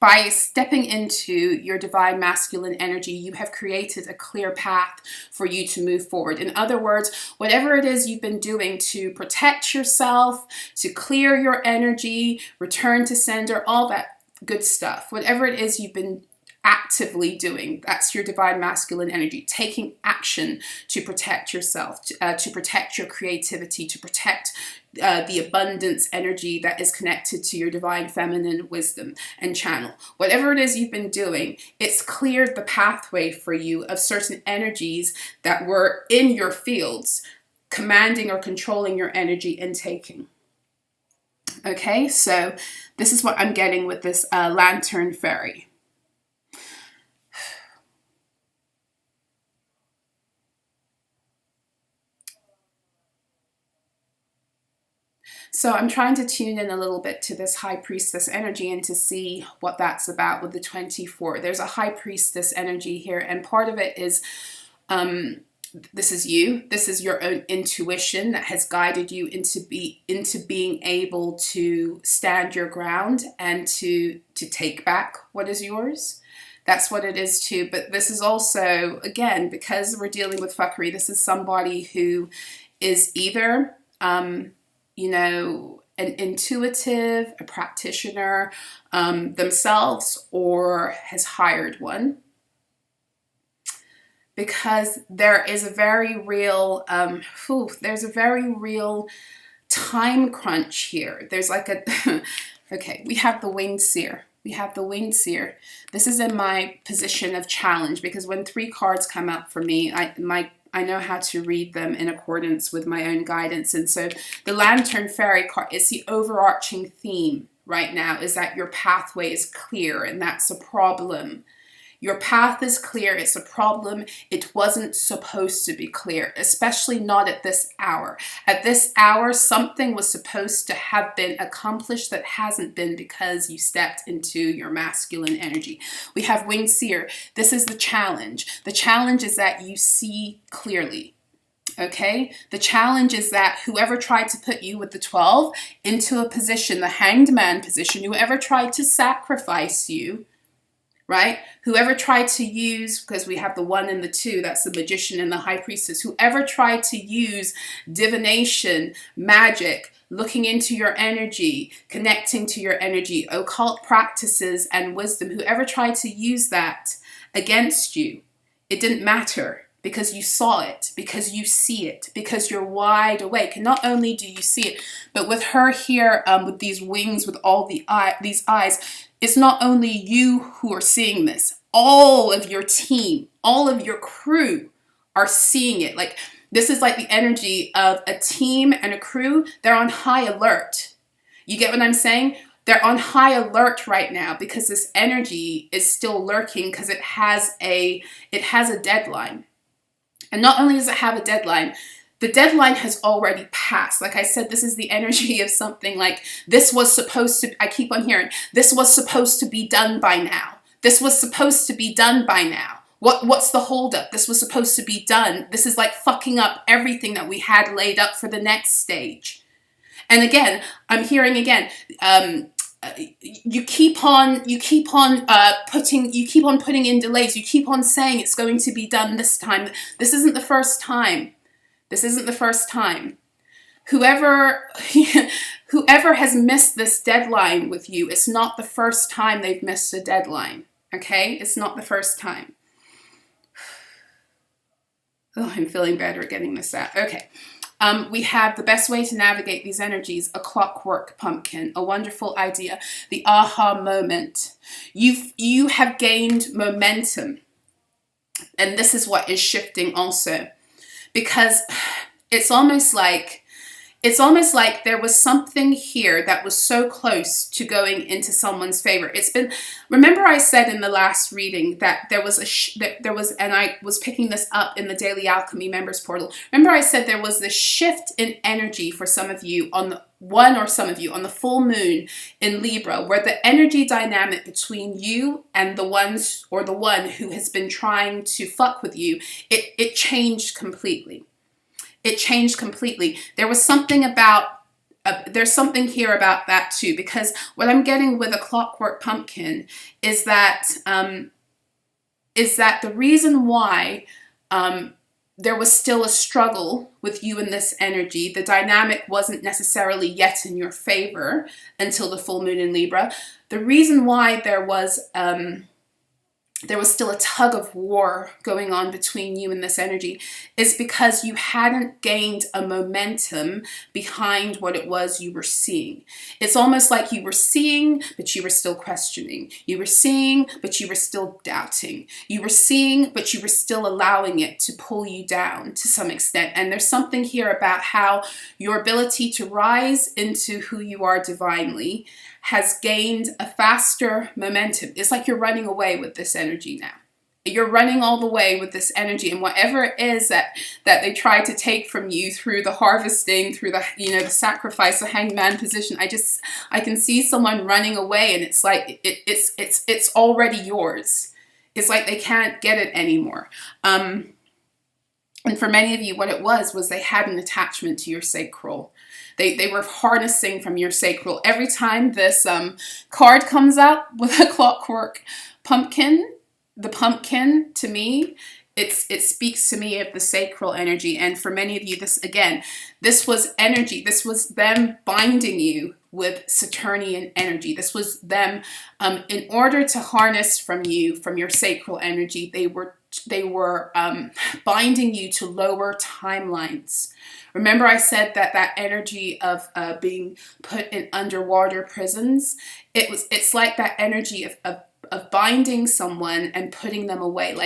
by stepping into your divine masculine energy, you have created a clear path for you to move forward. In other words, whatever it is you've been doing to protect yourself, to clear your energy, return to sender, all that good stuff, whatever it is you've been actively doing, that's your divine masculine energy, taking action to protect yourself, to protect your creativity, to protect the abundance energy that is connected to your divine feminine wisdom and channel. Whatever it is you've been doing, it's cleared the pathway for you of certain energies that were in your fields, commanding or controlling your energy and taking. Okay, so this is what I'm getting with this lantern fairy. So I'm trying to tune in a little bit to this high priestess energy and to see what that's about with the 24. There's a high priestess energy here, and part of it is this is you. This is your own intuition that has guided you into being able to stand your ground and to take back what is yours. That's what it is too. But this is also, again, because we're dealing with fuckery, this is somebody who is either you know, an intuitive, a practitioner themselves, or has hired one. Because there is a very real, there's a very real time crunch here. There's like a, okay, we have the winged seer. We have the winged seer. This is in my position of challenge, because when 3 cards come up for me, I know how to read them in accordance with my own guidance. And so the lantern fairy card, it's the overarching theme right now, is that your pathway is clear, and that's a problem. Your path is clear. It's a problem. It wasn't supposed to be clear, especially not at this hour. At this hour, something was supposed to have been accomplished that hasn't been, because you stepped into your masculine energy. We have winged seer. This is the challenge. The challenge is that you see clearly. Okay, the challenge is that whoever tried to put you with the 12 into a position, the hanged man position, whoever tried to sacrifice you, right? Whoever tried to use, because we have the 1 and the 2, that's the magician and the high priestess, whoever tried to use divination, magic, looking into your energy, connecting to your energy, occult practices and wisdom, whoever tried to use that against you, it didn't matter, because you saw it, because you see it, because you're wide awake. And not only do you see it, but with her here, with these wings, with all these eyes, it's not only you who are seeing this. All of your team, all of your crew are seeing it. Like, this is like the energy of a team and a crew. They're on high alert. You get what I'm saying? They're on high alert right now, because this energy is still lurking, because it has a deadline. And not only does it have a deadline, the deadline has already passed. Like I said, this is the energy of something like, this was supposed to, I keep on hearing, this was supposed to be done by now. This was supposed to be done by now. What's the holdup? This was supposed to be done. This is like fucking up everything that we had laid up for the next stage. And again, I'm hearing again, you keep on putting in delays. You keep on saying it's going to be done this time. This isn't the first time. This isn't the first time. whoever whoever has missed this deadline with you, it's not the first time they've missed a deadline. Okay, it's not the first time. Oh, I'm feeling better getting this out. Okay. We have the best way to navigate these energies, a clockwork pumpkin, a wonderful idea, the aha moment. You have gained momentum. And this is what is shifting also. Because it's almost like there was something here that was so close to going into someone's favor. Remember I said in the last reading that there was and I was picking this up in the Daily Alchemy members portal. Remember I said there was this shift in energy for some of you on the full moon in Libra, where the energy dynamic between you and the one who has been trying to fuck with you, it changed completely. It changed completely. There was something about, there's something here about that too, because what I'm getting with a clockwork pumpkin is that the reason why there was still a struggle with you in this energy, the dynamic wasn't necessarily yet in your favor until the full moon in Libra. The reason why there was still a tug of war going on between you and this energy is because you hadn't gained a momentum behind what it was you were seeing. It's almost like you were seeing, but you were still questioning. You were seeing, but you were still doubting. You were seeing, but you were still allowing it to pull you down to some extent. And there's something here about how your ability to rise into who you are divinely has gained a faster momentum. It's like you're running away with this energy now. You're running all the way with this energy, and whatever it is that they tried to take from you through the harvesting, through the the sacrifice, the hangman position. I can see someone running away, and it's like it's already yours. It's like they can't get it anymore. And for many of you, what it was they had an attachment to your sacral. They were harnessing from your sacral. Every time this card comes up with a clockwork pumpkin, the pumpkin, to me, it speaks to me of the sacral energy. And for many of you, this was energy. This was them binding you with Saturnian energy. This was them, in order to harness from your sacral energy, they were binding you to lower timelines. Remember I said that energy of being put in underwater prisons, it's like that energy of binding someone and putting them away.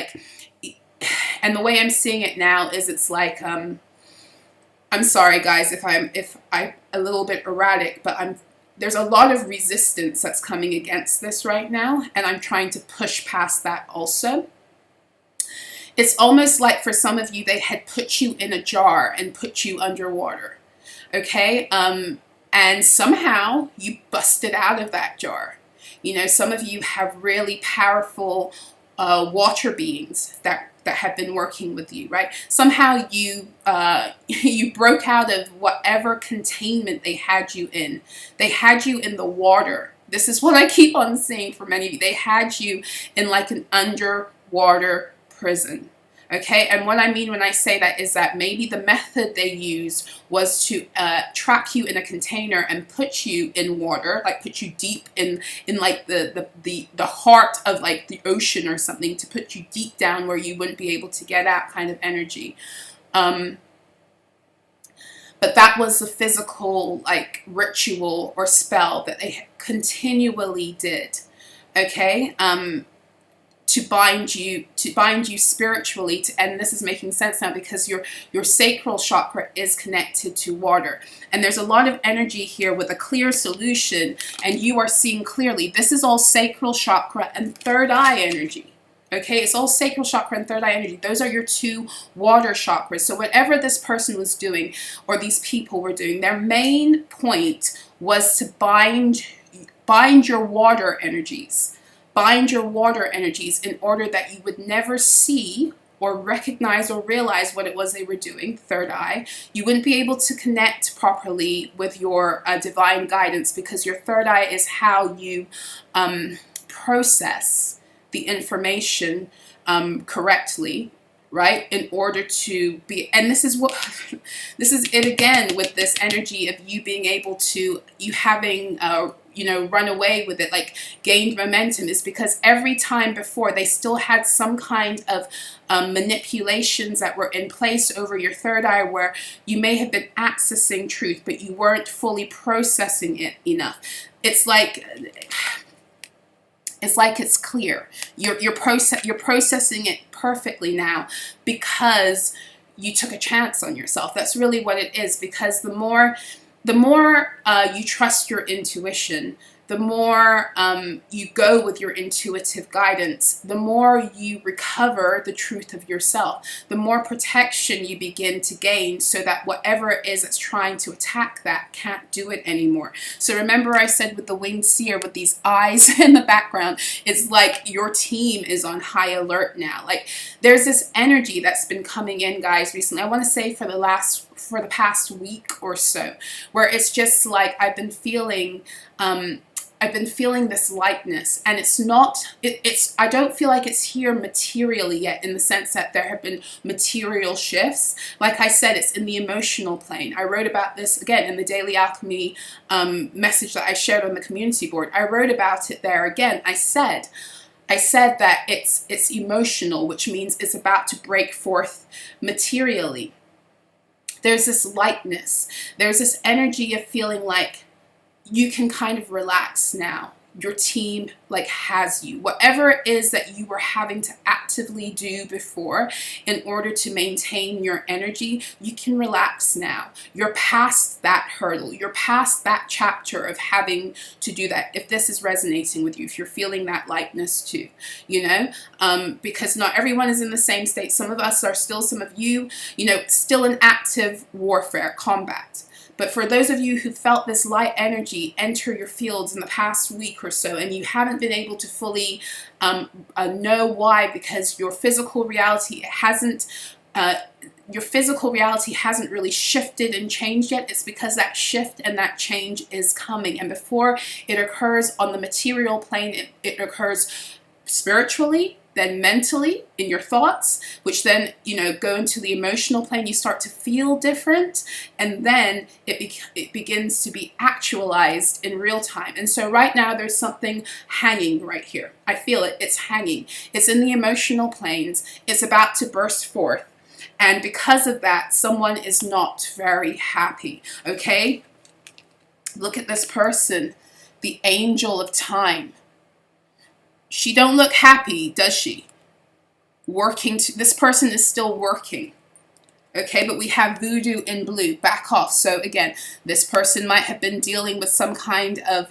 And the way I'm seeing it now is it's like, I'm sorry guys if I'm a little bit erratic, but there's a lot of resistance that's coming against this right now, and I'm trying to push past that also. It's almost like for some of you, they had put you in a jar and put you underwater, okay? And somehow you busted out of that jar. Some of you have really powerful water beings that have been working with you, right? Somehow you broke out of whatever containment they had you in. They had you in the water. This is what I keep on saying for many of you. They had you in like an underwater prison. Okay, and what I mean when I say that is that maybe the method they used was to trap you in a container and put you in water, like put you deep in like the heart of like the ocean or something, to put you deep down where you wouldn't be able to get out, kind of energy. But that was the physical like ritual or spell that they continually did. Okay. To bind you spiritually, and this is making sense now because your sacral chakra is connected to water, and there's a lot of energy here with a clear solution, and you are seeing clearly. This is all sacral chakra and third eye energy. Okay, it's all sacral chakra and third eye energy. Those are your two water chakras. So whatever this person was doing, or these people were doing, their main point was to bind your water energies. Bind your water energies in order that you would never see or recognize or realize what it was they were doing, third eye. You wouldn't be able to connect properly with your divine guidance, because your third eye is how you process the information correctly. right? In order to be, and this is what, this is it again with this energy of you being able to, you having, you know, run away with it, like gained momentum, is because every time before they still had some kind of manipulations that were in place over your third eye, where you may have been accessing truth, but you weren't fully processing it enough. It's like it's clear. You're processing it perfectly now because you took a chance on yourself. That's really what it is. Because the more you trust your intuition, the more you go with your intuitive guidance, the more you recover the truth of yourself, the more protection you begin to gain, so that whatever it is that's trying to attack that can't do it anymore. So remember I said with the winged seer, with these eyes in the background, it's like your team is on high alert now. Like there's this energy that's been coming in, guys, recently. I want to say for the past week or so, where it's just like I've been feeling this lightness, and it's not, I don't feel like it's here materially yet, in the sense that there have been material shifts. Like I said, it's in the emotional plane. I wrote about this again in the Daily Alchemy message that I shared on the community board. I wrote about it there again. I said that it's emotional, which means it's about to break forth materially. There's this lightness. There's this energy of feeling like you can kind of relax now. Your team like has you. Whatever it is that you were having to actively do before in order to maintain your energy, you can relax now. You're past that hurdle. You're past that chapter of having to do that. If this is resonating with you, if you're feeling that lightness too, you know, because not everyone is in the same state. Some of us are still, some of you, you know, still in active warfare, combat. But for those of you who felt this light energy enter your fields in the past week or so, and you haven't been able to fully know why, because your physical reality hasn't really shifted and changed yet, it's because that shift and that change is coming. And before it occurs on the material plane, it occurs spiritually, then mentally in your thoughts, which then, you know, go into the emotional plane. You start to feel different, and then it begins to be actualized in real time. And so right now there's something hanging right here. I feel it. It's hanging. It's in the emotional planes. It's about to burst forth. And because of that, someone is not very happy. Okay? Look at this person, the angel of time. She don't look happy, does she? This person is still working. Okay, but we have voodoo in blue. Back off. So again, this person might have been dealing with some kind of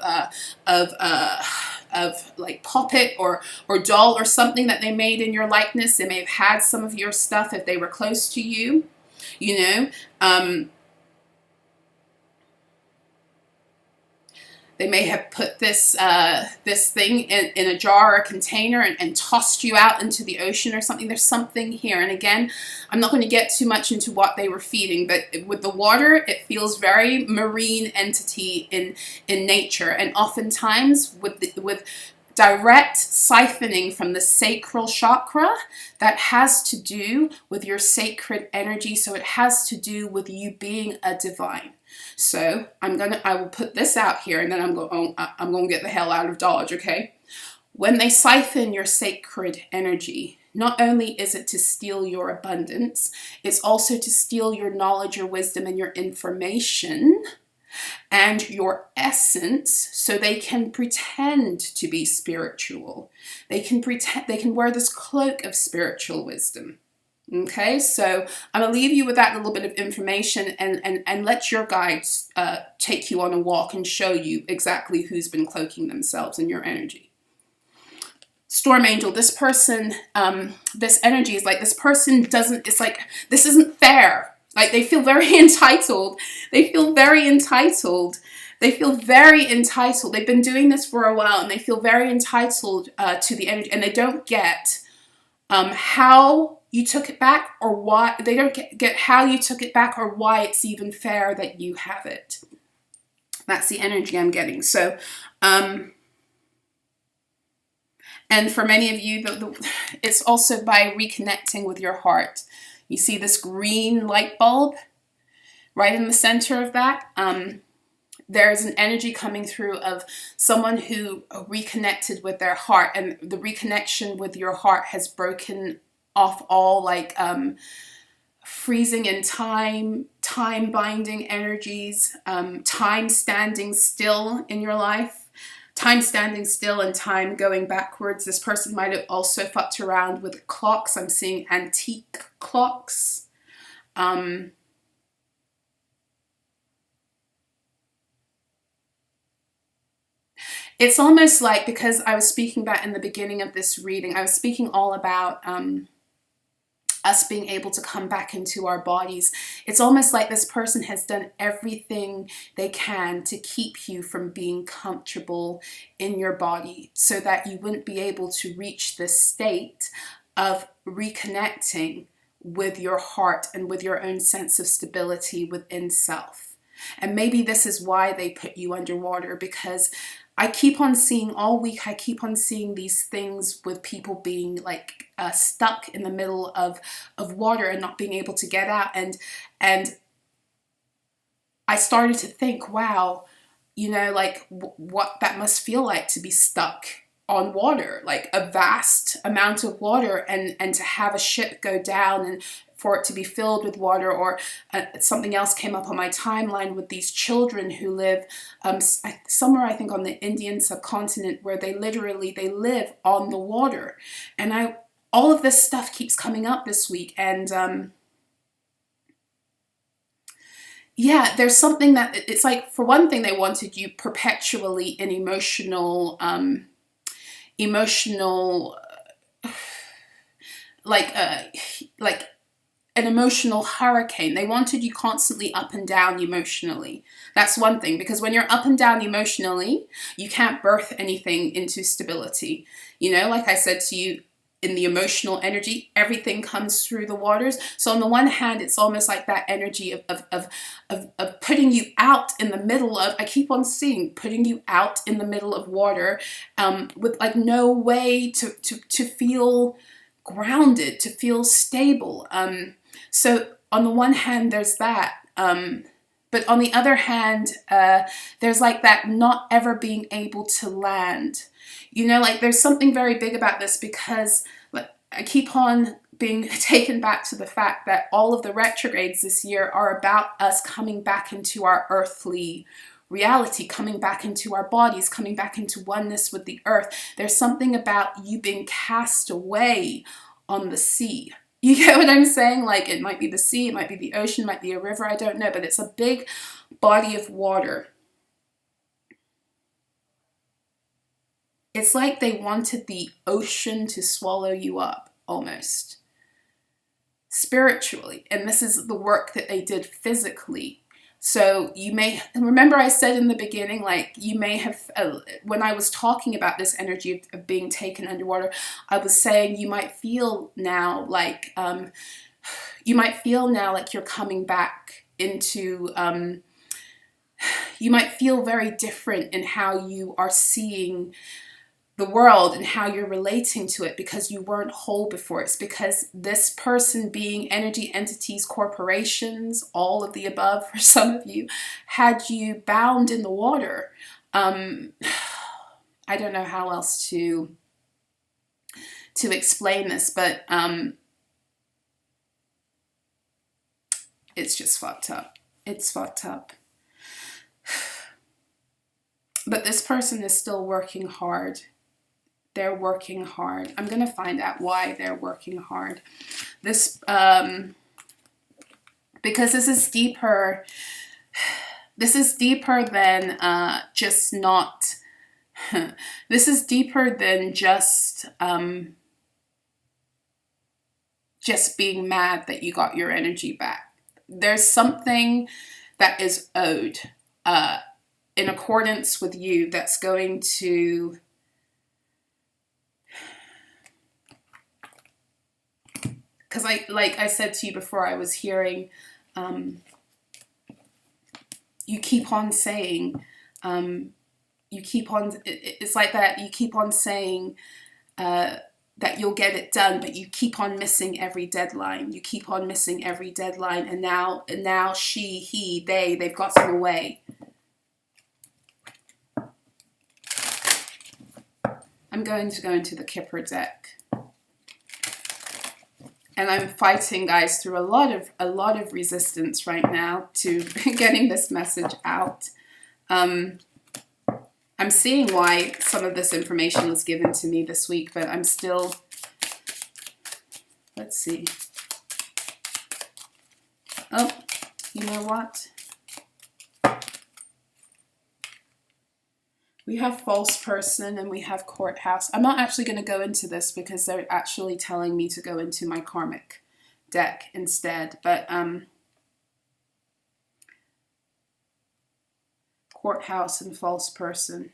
like puppet or doll or something that they made in your likeness. They may have had some of your stuff if they were close to you, you know. They may have put this thing in a jar or a container and tossed you out into the ocean or something. There's something here. And again, I'm not going to get too much into what they were feeding, but with the water, it feels very marine entity in nature. And oftentimes with direct siphoning from the sacral chakra, that has to do with your sacred energy. So it has to do with you being a divine. So I will put this out here, and then I'm going to get the hell out of Dodge, okay? When they siphon your sacred energy, not only is it to steal your abundance, it's also to steal your knowledge, your wisdom, and your information and your essence, so they can pretend to be spiritual. They can wear this cloak of spiritual wisdom. Okay, so I'm going to leave you with that little bit of information and let your guides take you on a walk and show you exactly who's been cloaking themselves in your energy. Storm Angel, this person, this energy is like this person it's like, this isn't fair. Like they feel very entitled. They feel very entitled. They feel very entitled. They've been doing this for a while, and they feel very entitled to the energy, and they don't get how you took it back, or why. They don't get how you took it back, or why it's even fair that you have it. That's the energy I'm getting. So, and And for many of you, it's also by reconnecting with your heart. You see this green light bulb right in the center of that? There's an energy coming through of someone who reconnected with their heart, and the reconnection with your heart has broken off all like freezing in time binding energies, time standing still in your life, time standing still and time going backwards. This person might have also fucked around with clocks. I'm seeing antique clocks. It's almost like, because I was speaking back in the beginning of this reading, I was speaking all about us being able to come back into our bodies. It's almost like this person has done everything they can to keep you from being comfortable in your body so that you wouldn't be able to reach this state of reconnecting with your heart and with your own sense of stability within self. And maybe this is why they put you underwater, because I keep on seeing all week, I keep on seeing these things with people being like stuck in the middle of water and not being able to get out. And I started to think, wow, you know, like what that must feel like to be stuck on water, like a vast amount of water, and to have a ship go down and for it to be filled with water. Or something else came up on my timeline with these children who live somewhere, I think on the Indian subcontinent, where they live on the water. And all of this stuff keeps coming up this week. And yeah, there's something that it's like, for one thing, they wanted you perpetually in emotional like an emotional hurricane. They wanted you constantly up and down emotionally. That's one thing, because when you're up and down emotionally, you can't birth anything into stability. You know, like I said to you, in the emotional energy, everything comes through the waters. So on the one hand, it's almost like that energy of putting you out in the middle of, I keep on seeing, putting you out in the middle of water, with like no way to feel grounded, to feel stable. So on the one hand, there's that. But on the other hand, there's like that not ever being able to land. You know, like there's something very big about this, because I keep on being taken back to the fact that all of the retrogrades this year are about us coming back into our earthly reality, coming back into our bodies, coming back into oneness with the earth. There's something about you being cast away on the sea. You get what I'm saying? Like, it might be the sea, it might be the ocean, it might be a river, I don't know, but it's a big body of water. It's like they wanted the ocean to swallow you up, almost. Spiritually. And this is the work that they did physically. So you may, remember I said in the beginning, like you may have, when I was talking about this energy of being taken underwater, I was saying you might feel now like, you're coming back into, you might feel very different in how you are seeing the world and how you're relating to it, because you weren't whole before. It's because this person, being energy entities, corporations, all of the above for some of you, had you bound in the water. I don't know how else to explain this, but it's just fucked up. It's fucked up. But this person is still working hard. They're working hard. I'm going to find out why they're working hard. This, because this is deeper. This is deeper than just not. This is deeper than just being mad that you got your energy back. There's something that is owed in accordance with you that's going to. Because like I said to you before, I was hearing, you keep on saying, it's like that, you keep on saying, that you'll get it done, but you keep on missing every deadline. You keep on missing every deadline, and now she, he, they've gotten away. I'm going to go into the Kipper deck. And I'm fighting, guys, through a lot of resistance right now to getting this message out. I'm seeing why some of this information was given to me this week, but I'm still, let's see. Oh, you know what? We have false person and we have courthouse. I'm not actually going to go into this because they're actually telling me to go into my karmic deck instead. But courthouse and false person.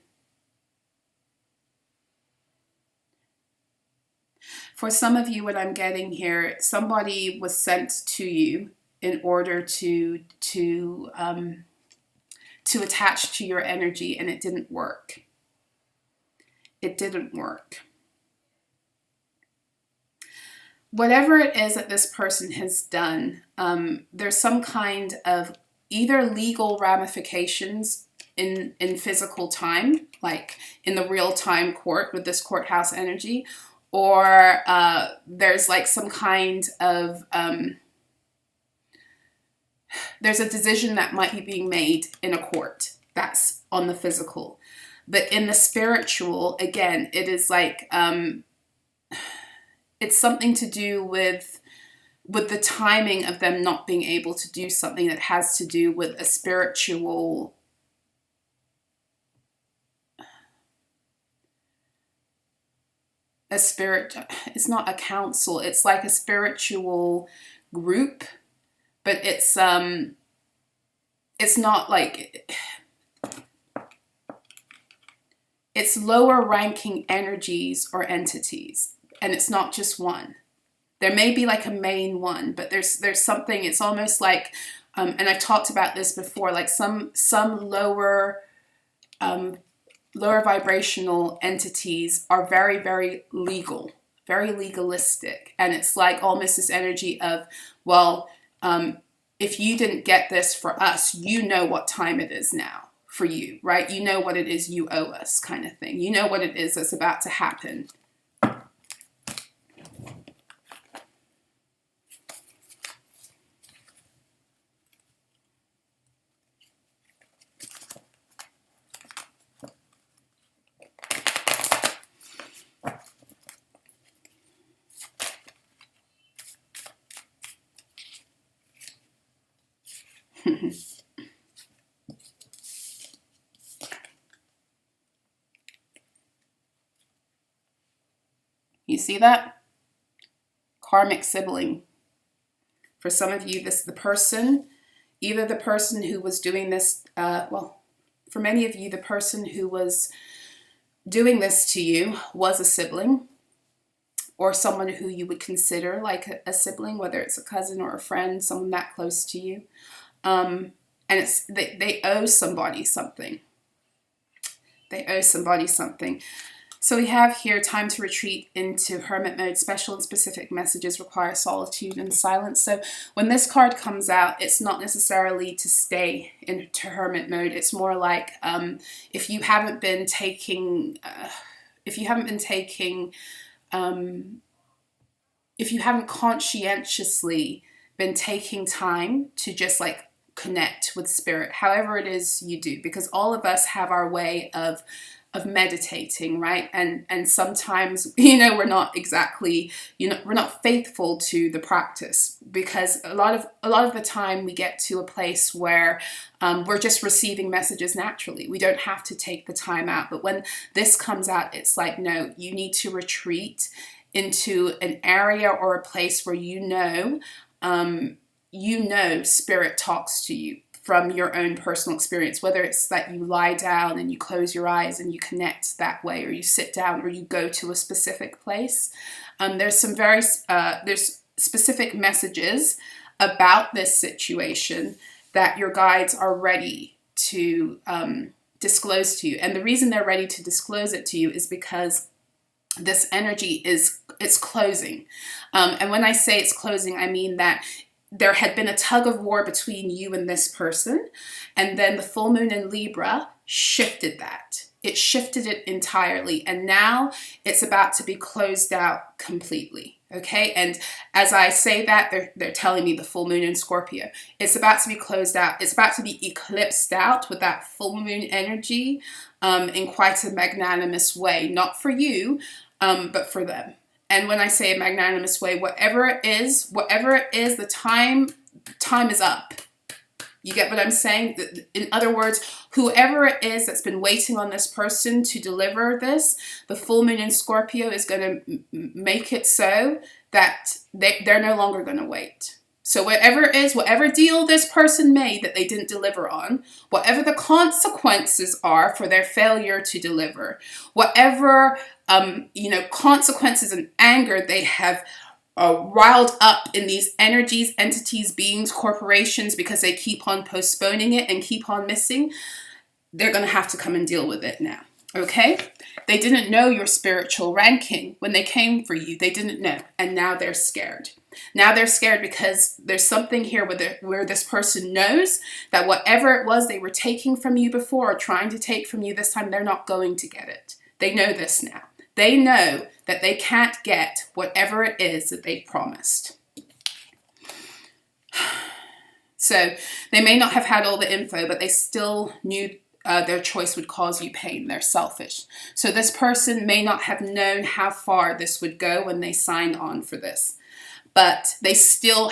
For some of you, what I'm getting here, somebody was sent to you in order to attach to your energy, and it didn't work. It didn't work. Whatever it is that this person has done, there's some kind of either legal ramifications in physical time, like in the real-time court with this courthouse energy, or there's like some kind of there's a decision that might be being made in a court that's on the physical. But in the spiritual, again, it is like it's something to do with the timing of them not being able to do something that has to do with a spiritual it's not a council, it's like a spiritual group, but it's not like, it's lower ranking energies or entities, and it's not just one. There may be like a main one, but there's something, it's almost like, and I've talked about this before, like some lower vibrational entities are very, very legal, very legalistic. And it's like almost this energy of, well, if you didn't get this for us, you know what time it is now for you, right? You know what it is you owe us, kind of thing. You know what it is that's about to happen. You see that? Karmic sibling. For some of you, this is the person, either the person who was doing this, well, for many of you, the person who was doing this to you was a sibling, or someone who you would consider like a sibling, whether it's a cousin or a friend, someone that close to you. And it's they owe somebody something. They owe somebody something. So we have here, time to retreat into hermit mode. Special and specific messages require solitude and silence. So when this card comes out, it's not necessarily to stay into hermit mode. It's more like if you haven't been taking, if you haven't conscientiously been taking time to just like connect with spirit, however it is you do, because all of us have our way of meditating, right? And sometimes, we're not exactly, we're not faithful to the practice, because a lot of the time we get to a place where we're just receiving messages naturally. We don't have to take the time out. But when this comes out, it's like, no, you need to retreat into an area or a place where spirit talks to you from your own personal experience, whether it's that you lie down and you close your eyes and you connect that way, or you sit down, or you go to a specific place. There's some there's specific messages about this situation that your guides are ready to disclose to you. And the reason they're ready to disclose it to you is because this energy it's closing. And when I say it's closing, I mean that there had been a tug of war between you and this person, and then the full moon in Libra shifted that. It shifted it entirely, and now it's about to be closed out completely. Okay, and as I say that, they're telling me the full moon in Scorpio. It's about to be closed out. It's about to be eclipsed out with that full moon energy in quite a magnanimous way. Not for you, but for them. And when I say a magnanimous way, whatever it is, the time is up. You get what I'm saying? In other words, whoever it is that's been waiting on this person to deliver this, the full moon in Scorpio is going to make it so that they're no longer going to wait. So whatever it is, whatever deal this person made that they didn't deliver on, whatever the consequences are for their failure to deliver, whatever consequences and anger they have riled up in these energies, entities, beings, corporations, because they keep on postponing it and keep on missing, they're going to have to come and deal with it now. Okay? They didn't know your spiritual ranking when they came for you. They didn't know. And now they're scared. Now they're scared because there's something here where this person knows that whatever it was they were taking from you before or trying to take from you this time, they're not going to get it. They know this now. They know that they can't get whatever it is that they promised. So they may not have had all the info, but they still knew their choice would cause you pain. They're selfish. So this person may not have known how far this would go when they signed on for this. But they still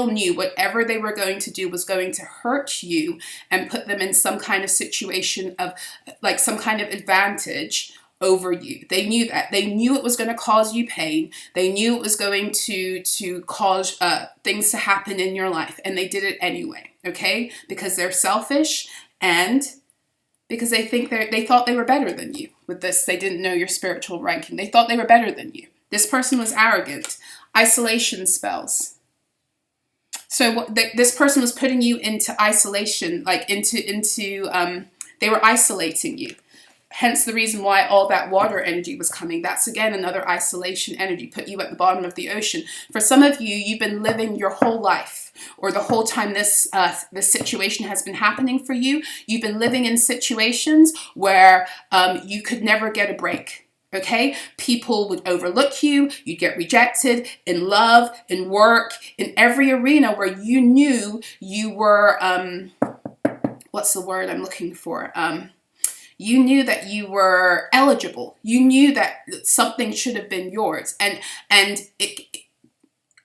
knew whatever they were going to do was going to hurt you and put them in some kind of situation of like some kind of advantage over you. They knew that. They knew it was going to cause you pain. They knew it was going to cause things to happen in your life. And they did it anyway. Okay? Because they're selfish and because they thought they were better than you with this. They didn't know your spiritual ranking. They thought they were better than you. This person was arrogant. Isolation spells. So this person was putting you into isolation, like they were isolating you. Hence the reason why all that water energy was coming. That's again another isolation energy, put you at the bottom of the ocean. For some of you, you've been living your whole life, or the whole time this situation has been happening for you, you've been living in situations where you could never get a break. Okay, people would overlook you, you'd get rejected in love, in work, in every arena where you knew you were, what's the word I'm looking for? You knew that you were eligible. You knew that something should have been yours, and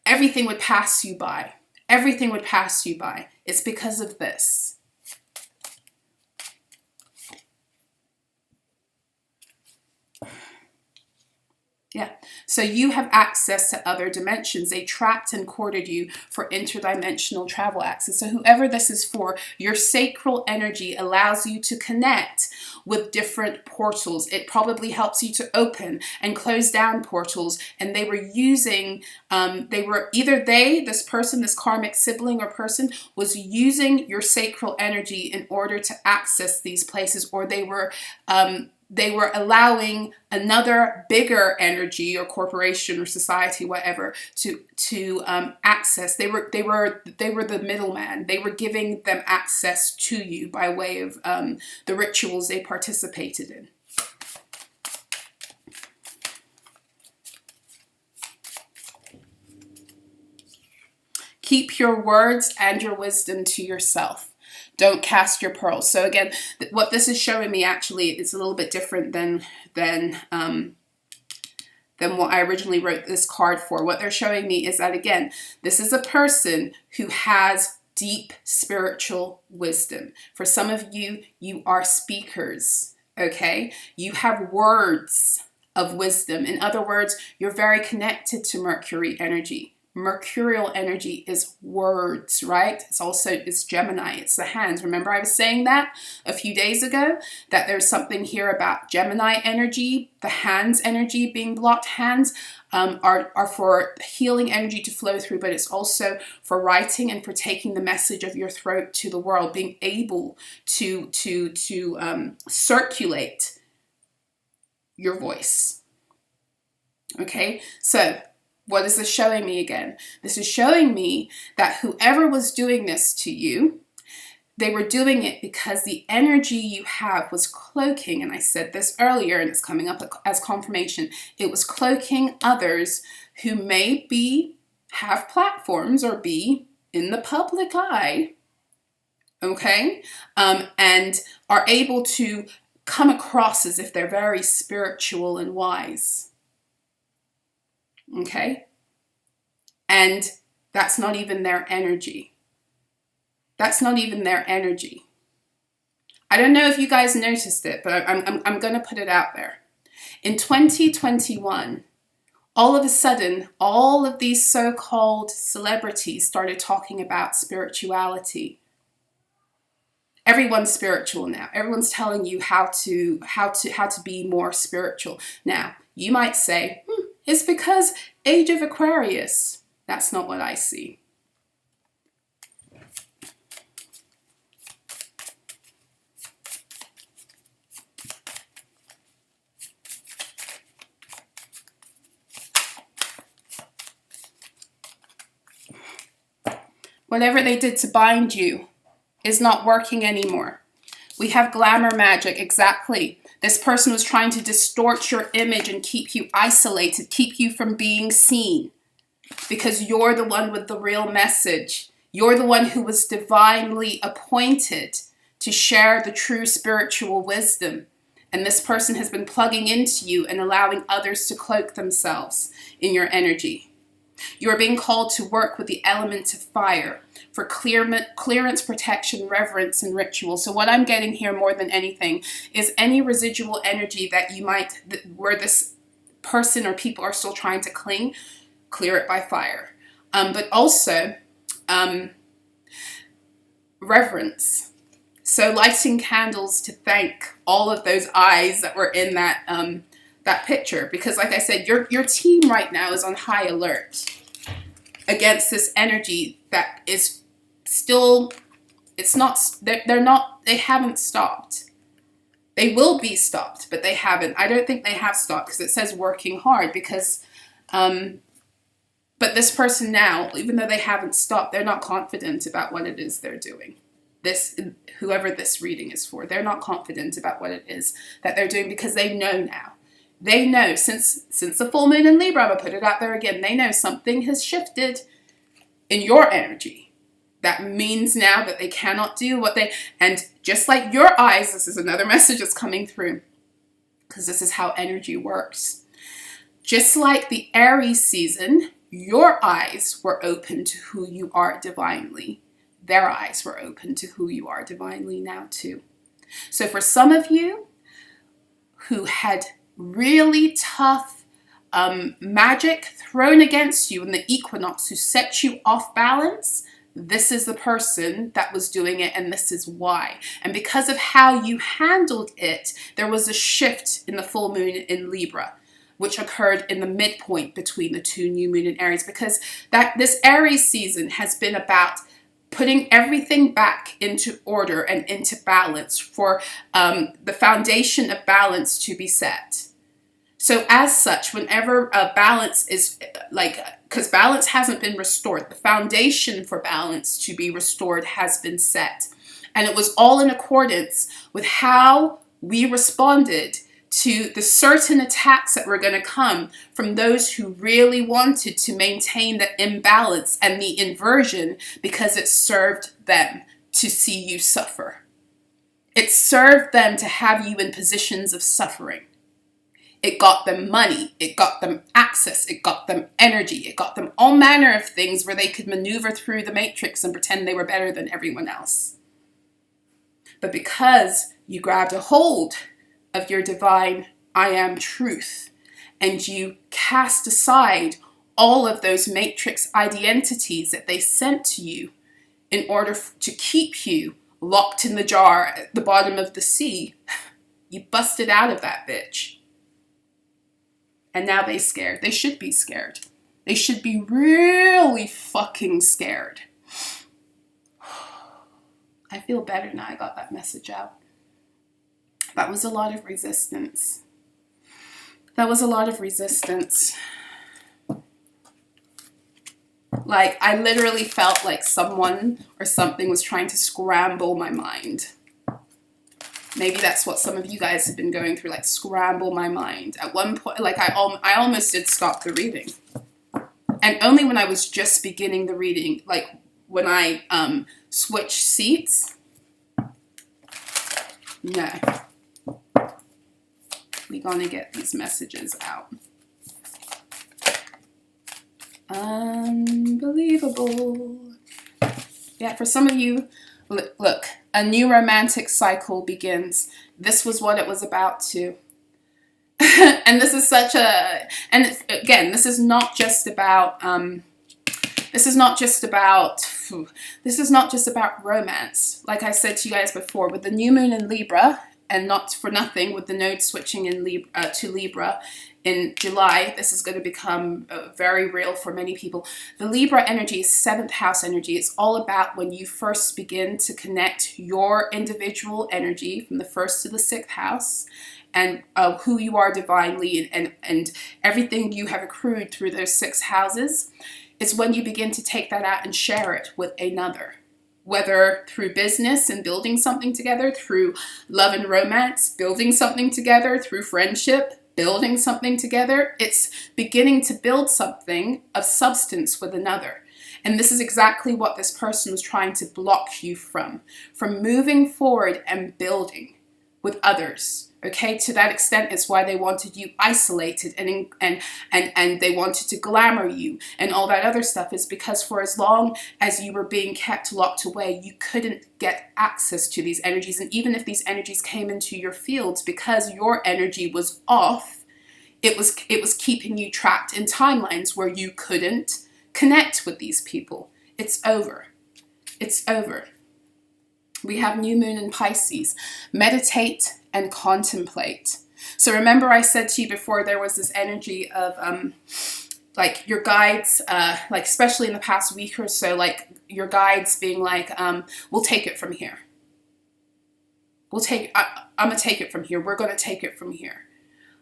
everything would pass you by. Everything would pass you by. It's because of this. Yeah. So you have access to other dimensions. They trapped and courted you for interdimensional travel access. So whoever this is for, your sacral energy allows you to connect with different portals. It probably helps you to open and close down portals. And they were using, this person, this karmic sibling or person was using your sacral energy in order to access these places, or they were allowing another bigger energy or corporation or society, whatever, to access. They were the middleman. They were giving them access to you by way of the rituals they participated in. Keep your words and your wisdom to yourself. Don't cast your pearls. So again, what this is showing me actually is a little bit different than what I originally wrote this card for. What they're showing me is that, again, this is a person who has deep spiritual wisdom. For some of you, you are speakers, okay? You have words of wisdom. In other words, you're very connected to Mercury energy. Mercurial energy is words, right? It's Gemini, it's the hands. Remember I was saying that a few days ago, that there's something here about Gemini energy, the hands energy being blocked. Hands are for healing energy to flow through, but it's also for writing and for taking the message of your throat to the world, being able to circulate your voice. Okay, so what is this showing me again? This is showing me that whoever was doing this to you, they were doing it because the energy you have was cloaking, and I said this earlier and it's coming up as confirmation, it was cloaking others who may have platforms or be in the public eye, okay, and are able to come across as if they're very spiritual and wise. Okay? And that's not even their energy. That's not even their energy. I don't know if you guys noticed it, but I'm going to put it out there. In 2021, all of a sudden, all of these so-called celebrities started talking about spirituality. Everyone's spiritual now. Everyone's telling you how to be more spiritual. Now, you might say, it's because Age of Aquarius. That's not what I see. Whatever they did to bind you is not working anymore. We have glamour magic, exactly. This person was trying to distort your image and keep you isolated, keep you from being seen, because you're the one with the real message. You're the one who was divinely appointed to share the true spiritual wisdom. And this person has been plugging into you and allowing others to cloak themselves in your energy. You are being called to work with the element of fire for clearance, protection, reverence, and ritual. So what I'm getting here more than anything is any residual energy that you where this person or people are still trying to cling, clear it by fire. But also reverence. So lighting candles to thank all of those eyes that were in that picture, because like I said, your team right now is on high alert against this energy that is still, they haven't stopped. They will be stopped, but they haven't. I don't think they have stopped because it says working hard, because but this person now, even though they haven't stopped, they're not confident about what it is they're doing. Whoever this reading is for, they're not confident about what it is that they're doing, because they know now. They know since the full moon in Libra, I'm going to put it out there again, they know something has shifted in your energy. That means now that they cannot do and just like your eyes, this is another message that's coming through, because this is how energy works. Just like the Aries season, your eyes were open to who you are divinely. Their eyes were open to who you are divinely now too. So for some of you who had really tough magic thrown against you in the equinox, who set you off balance, this is the person that was doing it, and this is why. And because of how you handled it, there was a shift in the full moon in Libra, which occurred in the midpoint between the two new moon in Aries, because this Aries season has been about putting everything back into order and into balance for the foundation of balance to be set. So as such, whenever balance is because balance hasn't been restored, the foundation for balance to be restored has been set. And it was all in accordance with how we responded to the certain attacks that were going to come from those who really wanted to maintain the imbalance and the inversion, because it served them to see you suffer. It served them to have you in positions of suffering. It got them money, it got them access, it got them energy, it got them all manner of things where they could maneuver through the matrix and pretend they were better than everyone else. But because you grabbed a hold of your divine I am truth, and you cast aside all of those matrix identities that they sent to you in order to keep you locked in the jar at the bottom of the sea, you busted out of that bitch. And now they're scared. They should be scared. They should be really fucking scared. I feel better now I got that message out. That was a lot of resistance. That was a lot of resistance. Like, I literally felt like someone or something was trying to scramble my mind. Maybe that's what some of you guys have been going through, like scramble my mind. At one point, like I almost did stop the reading. And only when I was just beginning the reading, like when I switched seats. No. We're gonna get these messages out. Unbelievable. Yeah, for some of you, look, a new romantic cycle begins. This was what it was about too. And this is such a, and again, this is not just about romance. Like I said to you guys before, with the new moon in Libra, and not for nothing, with the node switching in Libra to Libra in July, this is going to become very real for many people. The Libra energy is 7th house energy. It's all about when you first begin to connect your individual energy from the 1st to the 6th house, and who you are divinely, and everything you have accrued through those 6 houses. Is when you begin to take that out and share it with another. Whether through business and building something together, through love and romance, building something together, through friendship, building something together. It's beginning to build something of substance with another. And this is exactly what this person was trying to block you from moving forward and building with others. Okay, to that extent, it's why they wanted you isolated and they wanted to glamour you and all that other stuff, is because for as long as you were being kept locked away, you couldn't get access to these energies. And even if these energies came into your fields, because your energy was off, it was keeping you trapped in timelines where you couldn't connect with these people. It's over. It's over. We have new moon in Pisces. Meditate and contemplate. So remember I said to you before, there was this energy of like your guides, like especially in the past week or so, like your guides being like, we'll take it from here. I'm gonna take it from here. We're gonna take it from here.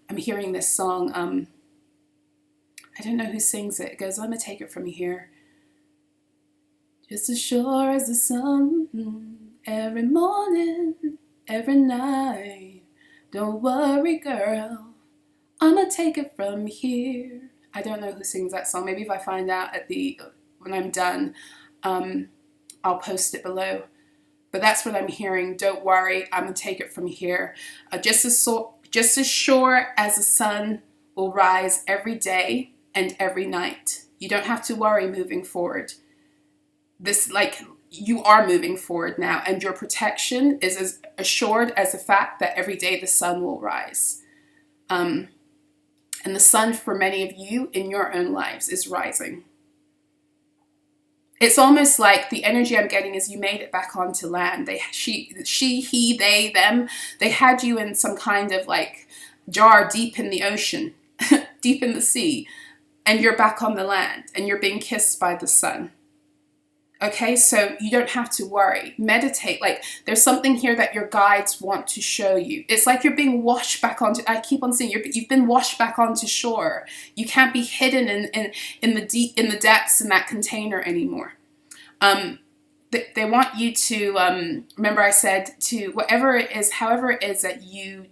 I'm hearing this song. I don't know who sings it. It goes, I'm gonna take it from here. Just as sure as the sun, every morning, every night. Don't worry, girl, I'ma take it from here. I don't know who sings that song. Maybe if I find out when I'm done, I'll post it below. But that's what I'm hearing. Don't worry, I'm gonna take it from here. Just as sure as the sun will rise every day and every night. You don't have to worry moving forward. You are moving forward now, and your protection is as assured as the fact that every day the sun will rise. And the sun for many of you in your own lives is rising. It's almost like the energy I'm getting is you made it back onto land. She, he, they, them, they had you in some kind of like jar deep in the ocean, deep in the sea, and you're back on the land and you're being kissed by the sun. Okay, so you don't have to worry. Meditate. Like, there's something here that your guides want to show you. It's like you're being washed back onto, I keep on saying, you've been washed back onto shore. You can't be hidden in the depths in that container anymore. They want you to, remember I said, to whatever it is, however it is that you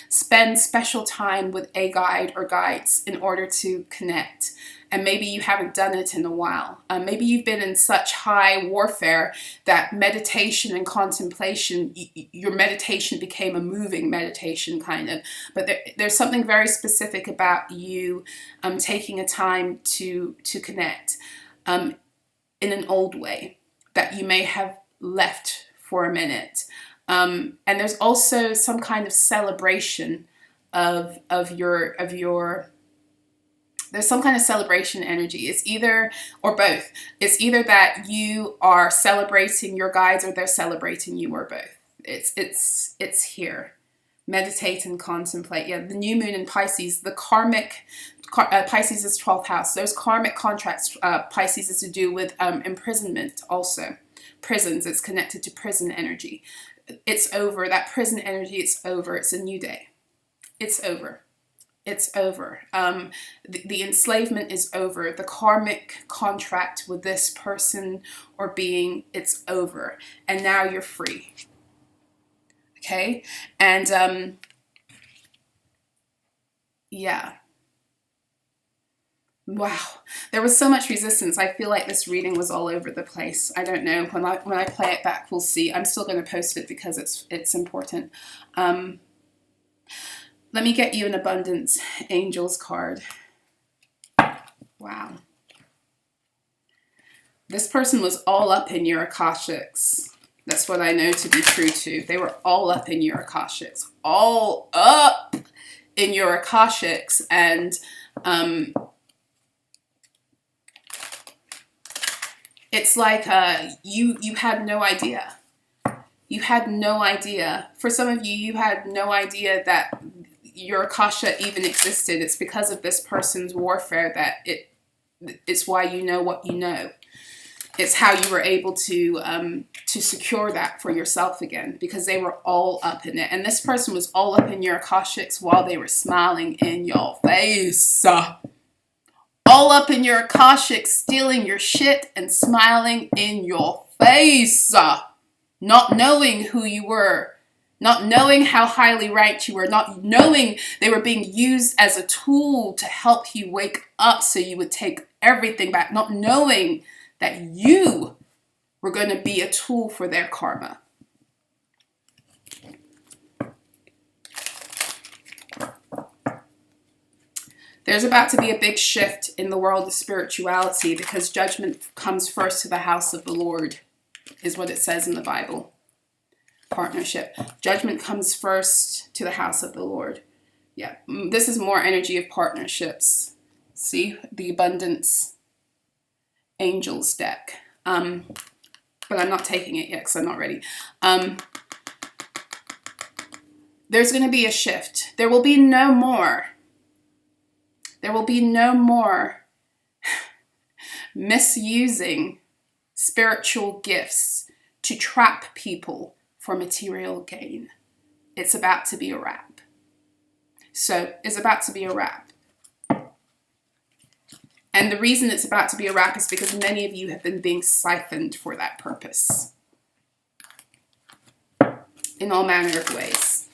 spend special time with a guide or guides in order to connect. And maybe you haven't done it in a while. Maybe you've been in such high warfare that meditation and contemplation, your meditation became a moving meditation kind of. But there's something very specific about you taking a time to connect in an old way that you may have left for a minute. And there's also some kind of celebration of your there's some kind of celebration energy. It's either, or both. It's either that you are celebrating your guides or they're celebrating you, or both. It's here. Meditate and contemplate. Yeah, the new moon in Pisces, the karmic, Pisces is 12th house. Those karmic contracts, Pisces is to do with imprisonment also. Prisons, it's connected to prison energy. It's over. That prison energy, it's over. It's a new day. It's over. It's over. The enslavement is over. The karmic contract with this person or being, it's over. And now you're free. Okay? And yeah. Wow. There was so much resistance. I feel like this reading was all over the place. I don't know. When I play it back, we'll see. I'm still going to post it because it's important. Let me get you an abundance angels card. Wow. This person was all up in your Akashics. That's what I know to be true too. They were all up in your Akashics. All up in your Akashics. And it's like you had no idea. You had no idea. For some of you, you had no idea that your Akasha even existed. It's because of this person's warfare that it's why you know what you know. It's how you were able to secure that for yourself again, because they were all up in it. And this person was all up in your Akashics while they were smiling in your face. All up in your Akashics, stealing your shit and smiling in your face. Not knowing who you were. Not knowing how highly ranked you were, not knowing they were being used as a tool to help you wake up so you would take everything back, not knowing that you were going to be a tool for their karma. There's about to be a big shift in the world of spirituality because judgment comes first to the house of the Lord, is what it says in the Bible. Partnership. Judgment comes first to the house of the Lord. Yeah, this is more energy of partnerships. See, the abundance angels deck. But I'm not taking it yet because I'm not ready. There's going to be a shift. There will be no more. There will be no more misusing spiritual gifts to trap people for material gain. It's about to be a wrap. So it's about to be a wrap. And the reason it's about to be a wrap is because many of you have been being siphoned for that purpose. In all manner of ways.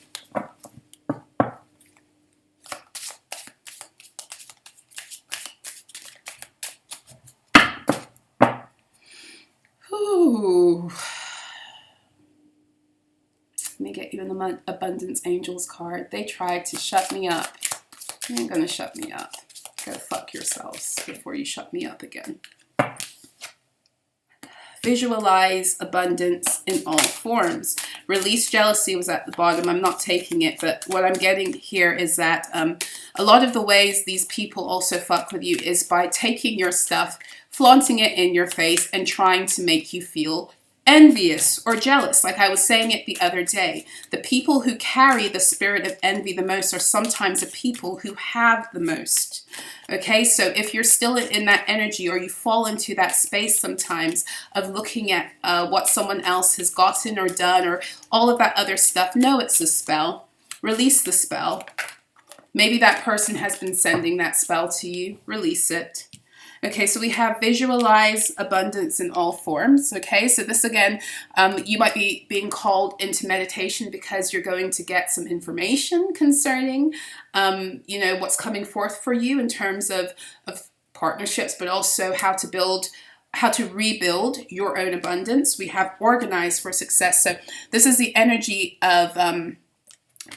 Ooh. Let me get you an abundance angels card. They tried to shut me up. You ain't gonna shut me up. Go fuck yourselves before you shut me up again. Visualize abundance in all forms. Release jealousy was at the bottom. I'm not taking it, but what I'm getting here is that a lot of the ways these people also fuck with you is by taking your stuff, flaunting it in your face, and trying to make you feel envious or jealous. Like I was saying it the other day, the people who carry the spirit of envy the most are sometimes the people who have the most. Okay, so if you're still in that energy or you fall into that space sometimes of looking at what someone else has gotten or done or all of that other stuff, no, it's a spell. Release the spell. Maybe that person has been sending that spell to you. Release it. Okay, so we have visualize abundance in all forms. Okay, so this again, you might be being called into meditation because you're going to get some information concerning, what's coming forth for you in terms of partnerships, but also how to rebuild your own abundance. We have organize for success. So this is the energy of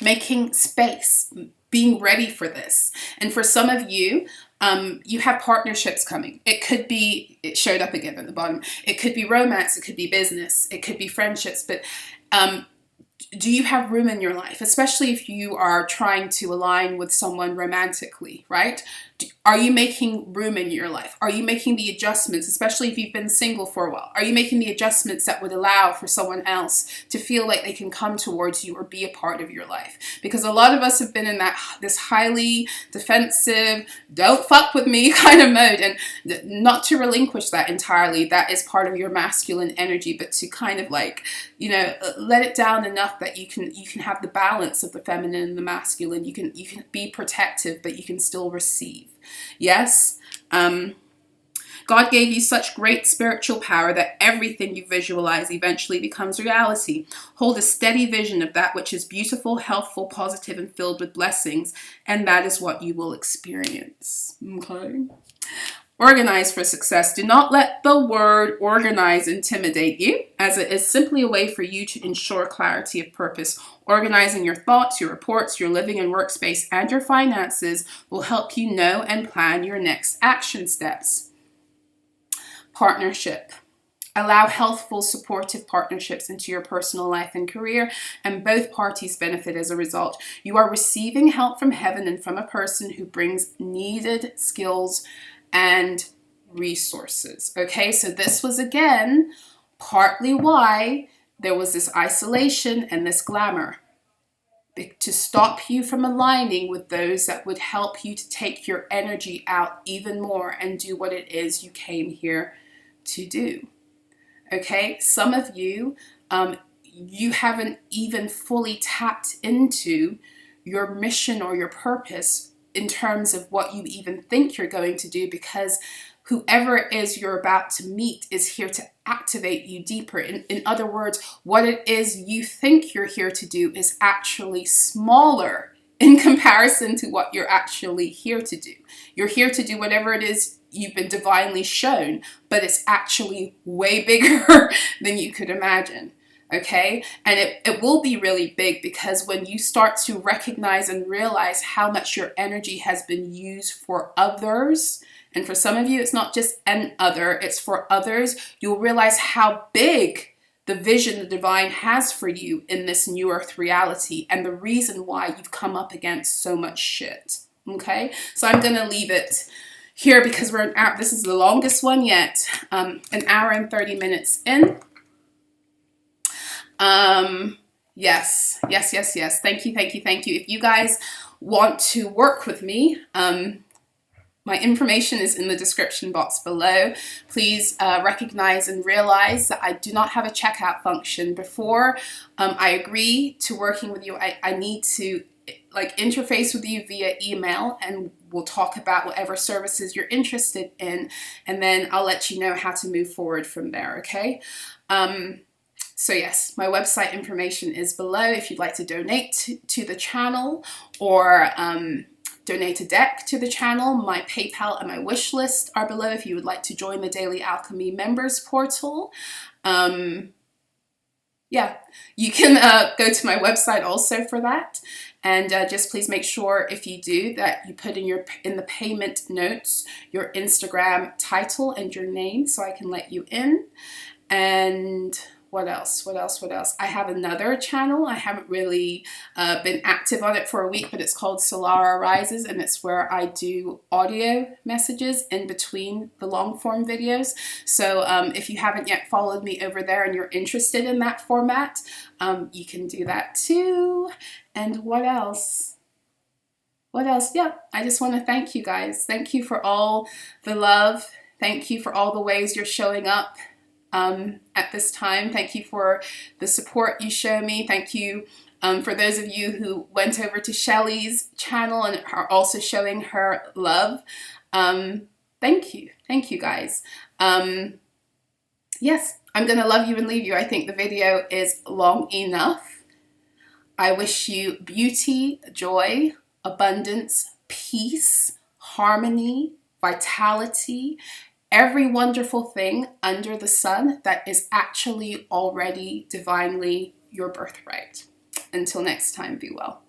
making space, being ready for this. And for some of you, you have partnerships coming. It showed up again at the bottom. It could be romance, it could be business, it could be friendships, but do you have room in your life? Especially if you are trying to align with someone romantically, right? Are you making room in your life? Are you making the adjustments, especially if you've been single for a while? Are you making the adjustments that would allow for someone else to feel like they can come towards you or be a part of your life? Because a lot of us have been in this highly defensive, don't fuck with me kind of mode, and not to relinquish that entirely. That is part of your masculine energy, but to kind of let it down enough enough that you can have the balance of the feminine and the masculine. You can be protective, but you can still receive. Yes. God gave you such great spiritual power that everything you visualize eventually becomes reality. Hold a steady vision of that which is beautiful, healthful, positive, and filled with blessings, and that is what you will experience. Okay. Organize for success. Do not let the word organize intimidate you, as it is simply a way for you to ensure clarity of purpose. Organizing your thoughts, your reports, your living and workspace, and your finances will help you know and plan your next action steps. Partnership. Allow healthful, supportive partnerships into your personal life and career, and both parties benefit as a result. You are receiving help from heaven and from a person who brings needed skills and resources. Okay, so this was again partly why there was this isolation and this glamour, to stop you from aligning with those that would help you to take your energy out even more and do what it is you came here to do. Okay, some of you, you haven't even fully tapped into your mission or your purpose in terms of what you even think you're going to do, because whoever it is you're about to meet is here to activate you deeper. In other words, what it is you think you're here to do is actually smaller in comparison to what you're actually here to do. You're here to do whatever it is you've been divinely shown, but it's actually way bigger than you could imagine. Okay, and it will be really big, because when you start to recognize and realize how much your energy has been used for others, and for some of you it's not just an other, it's for others, you'll realize how big the vision the divine has for you in this new earth reality, and the reason why you've come up against so much shit. Okay, so I'm gonna leave it here because we're an hour, this is the longest one yet, an hour and 30 minutes in. Yes. Thank you. If you guys want to work with me, my information is in the description box below. Please recognize and realize that I do not have a checkout function. Before I agree to working with you, I need to interface with you via email, and we'll talk about whatever services you're interested in, and then I'll let you know how to move forward from there. Okay. So yes, my website information is below if you'd like to donate to the channel, or donate a deck to the channel. My PayPal and my wish list are below if you would like to join the Daily Alchemy members portal. Yeah, you can go to my website also for that. And just please make sure, if you do, that you put in the payment notes your Instagram title and your name so I can let you in. And what else? I have another channel. I haven't really been active on it for a week, but it's called So-La-Rah Rises, and it's where I do audio messages in between the long form videos. So if you haven't yet followed me over there and you're interested in that format, you can do that too. And what else? Yeah, I just want to thank you guys. Thank you for all the love. Thank you for all the ways you're showing up at this time. Thank you for the support you show me. Thank you for those of you who went over to Shelly's channel and are also showing her love. Thank you guys. Yes, I'm gonna love you and leave you. I think the video is long enough. I wish you beauty, joy, abundance, peace, harmony, vitality, every wonderful thing under the sun that is actually already divinely your birthright. Until next time, be well.